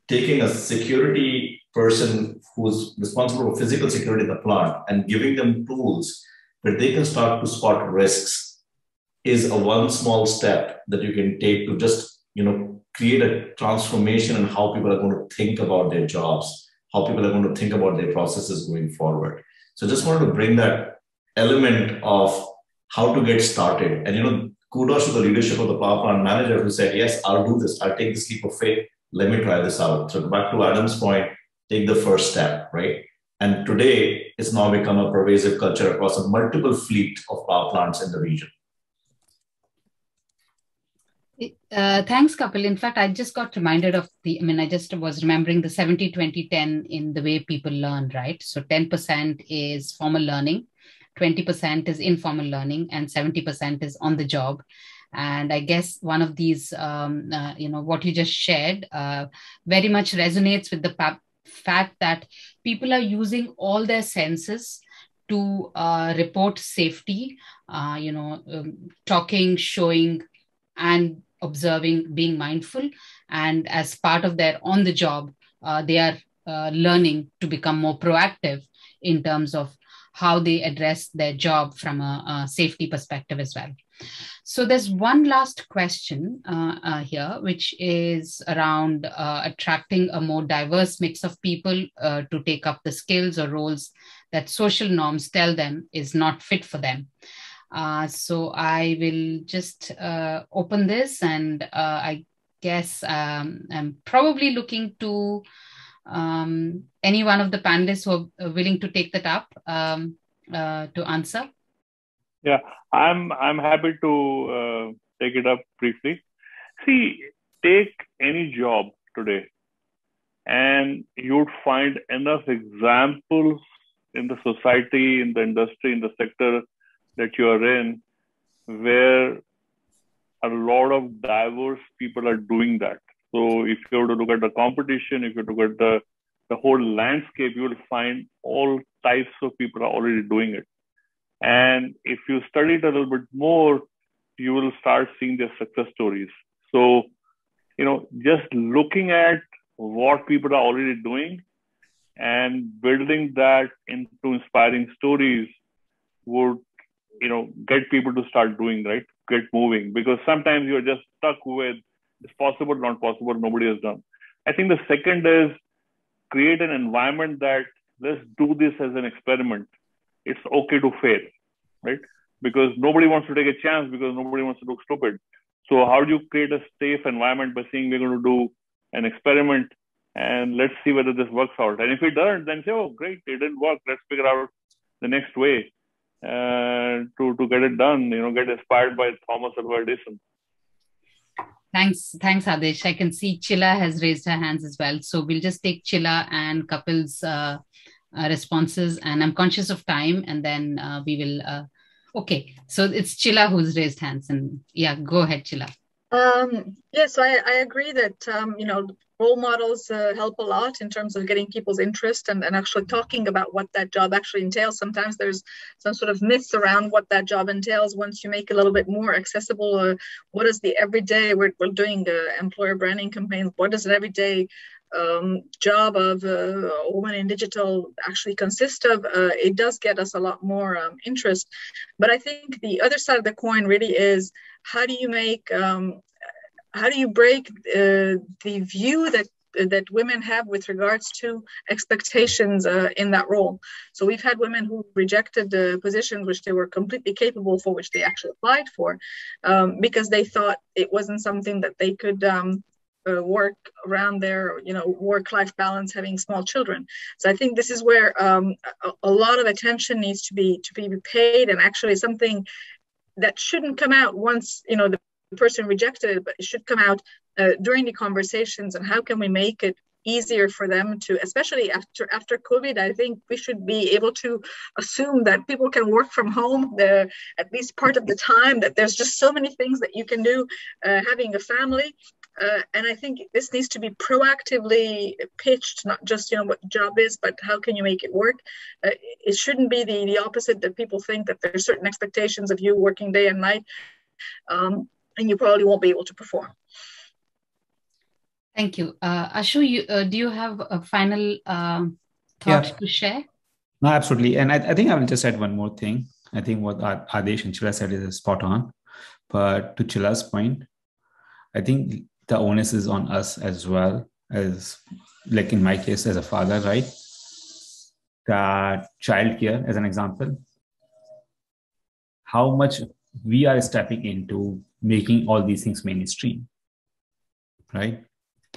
Speaker 7: taking a security person who's responsible for physical security in the plant and giving them tools where they can start to spot risks is a one small step that you can take to just, create a transformation in how people are going to think about their jobs, how people are going to think about their processes going forward. So just wanted to bring that element of how to get started. And, kudos to the leadership of the power plant manager who said, yes, I'll do this. I'll take this leap of faith. Let me try this out. So back to Adam's point, take the first step, right? And today, it's now become a pervasive culture across a multiple fleet of power plants in the region.
Speaker 1: Thanks, Kapil. In fact, I just got reminded of I just was remembering the 70-20-10 in the way people learn, right? So 10% is formal learning, 20% is informal learning, and 70% is on the job. And I guess one of these, what you just shared very much resonates with the fact that people are using all their senses to report safety, talking, showing, and observing, being mindful. And as part of their on the job, they are learning to become more proactive in terms of how they address their job from a safety perspective as well. So there's one last question here, which is around attracting a more diverse mix of people to take up the skills or roles that social norms tell them is not fit for them. So I will just open this, and I guess I'm probably looking to any one of the panelists who are willing to take that up to answer.
Speaker 2: Yeah, I'm happy to take it up briefly. See, take any job today, and you'd find enough examples in the society, in the industry, in the sector that you are in, where a lot of diverse people are doing that. So if you were to look at the competition, if you look at the whole landscape, you will find all types of people are already doing it. And if you study it a little bit more, you will start seeing their success stories. So, just looking at what people are already doing and building that into inspiring stories would, get people to start doing, right? Get moving. Because sometimes you're just stuck with it's possible, not possible, nobody has done. I think the second is create an environment that let's do this as an experiment. It's okay to fail, right? Because nobody wants to take a chance because nobody wants to look stupid. So how do you create a safe environment by saying we're going to do an experiment and let's see whether this works out. And if it doesn't, then say, oh, great, it didn't work. Let's figure out the next way to get it done, get inspired by Thomas Alva Edison.
Speaker 1: Thanks, Adesh. I can see Chilla has raised her hands as well. So we'll just take Chilla and Kapil's responses. And I'm conscious of time. And then we will... okay, so it's Chilla who's raised hands. And yeah, go ahead, Chilla.
Speaker 3: Yes, I agree that, role models help a lot in terms of getting people's interest and actually talking about what that job actually entails. Sometimes there's some sort of myths around what that job entails. Once you make it a little bit more accessible, what is the everyday, we're doing employer branding campaigns, what does an everyday job of a woman in digital actually consist of? It does get us a lot more interest. But I think the other side of the coin really is how do you break the view that women have with regards to expectations in that role? So we've had women who rejected the positions which they were completely capable for, which they actually applied for, because they thought it wasn't something that they could work around their, work-life balance, having small children. So I think this is where a lot of attention needs to be paid, and actually something that shouldn't come out once, the person rejected it, but it should come out during the conversations. And how can we make it easier for them to, especially after COVID, I think we should be able to assume that people can work from home at least part of the time, that there's just so many things that you can do having a family. And I think this needs to be proactively pitched, not just, what the job is, but how can you make it work? It shouldn't be the opposite, that people think that there's certain expectations of you working day and night, and you probably won't be able to perform.
Speaker 1: Thank you. Ashu, do you have a final thought to share?
Speaker 6: No, absolutely. And I think I will just add one more thing. I think what Adesh and Chilla said is spot on. But to Chilla's point, I think the onus is on us as well, as like in my case as a father, right? That childcare, as an example, how much we are stepping into making all these things mainstream, right?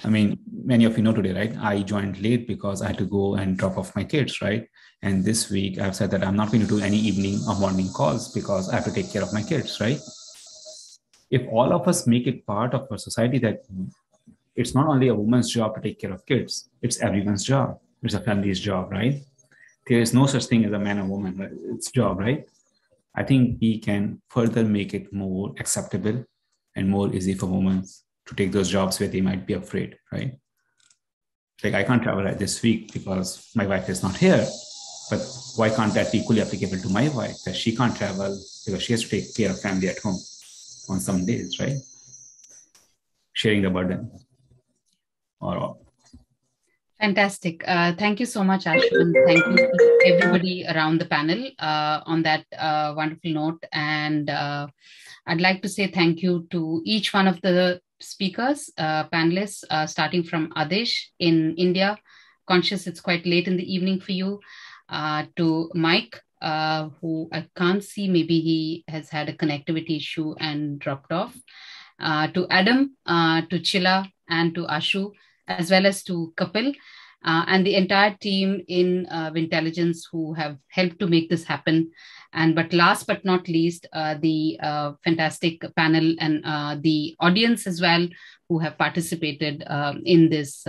Speaker 6: I mean, many of you know today, right? I joined late because I had to go and drop off my kids, right? And this week I've said that I'm not going to do any evening or morning calls because I have to take care of my kids, right? If all of us make it part of our society that it's not only a woman's job to take care of kids, it's everyone's job. It's a family's job, right? There is no such thing as a man or woman, right? It's job, right? I think we can further make it more acceptable and more easy for women to take those jobs where they might be afraid, right? Like I can't travel this week because my wife is not here, but why can't that be equally applicable to my wife, that she can't travel because she has to take care of family at home on some days, right? Sharing the burden.
Speaker 1: Fantastic. Thank you so much, Ashu. And thank you to everybody around the panel on that wonderful note. And I'd like to say thank you to each one of the speakers, panelists, starting from Adesh in India. Conscious it's quite late in the evening for you. To Mike, who I can't see, maybe he has had a connectivity issue and dropped off. To Adam, to Chilla, and to Ashu, as well as to Kapil, and the entire team in Vyntelligence who have helped to make this happen. But last but not least, the fantastic panel and the audience as well who have participated in this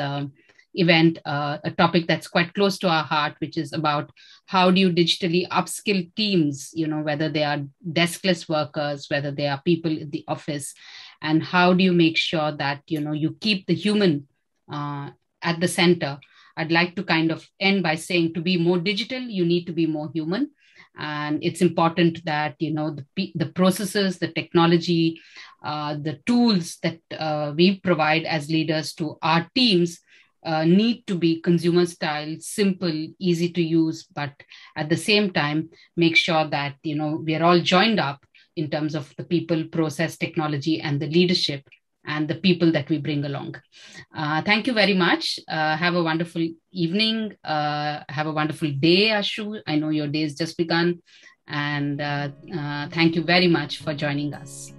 Speaker 1: event, a topic that's quite close to our heart, which is about how do you digitally upskill teams, whether they are deskless workers, whether they are people in the office, and how do you make sure that you keep the human at the center. I'd like to kind of end by saying, to be more digital, you need to be more human. And it's important that the processes, the technology, the tools that we provide as leaders to our teams need to be consumer style, simple, easy to use, but at the same time make sure that we are all joined up in terms of the people, process, technology, and the leadership and the people that we bring along. Thank you very much. Have a wonderful evening. Have a wonderful day, Ashu. I know your day has just begun. And thank you very much for joining us.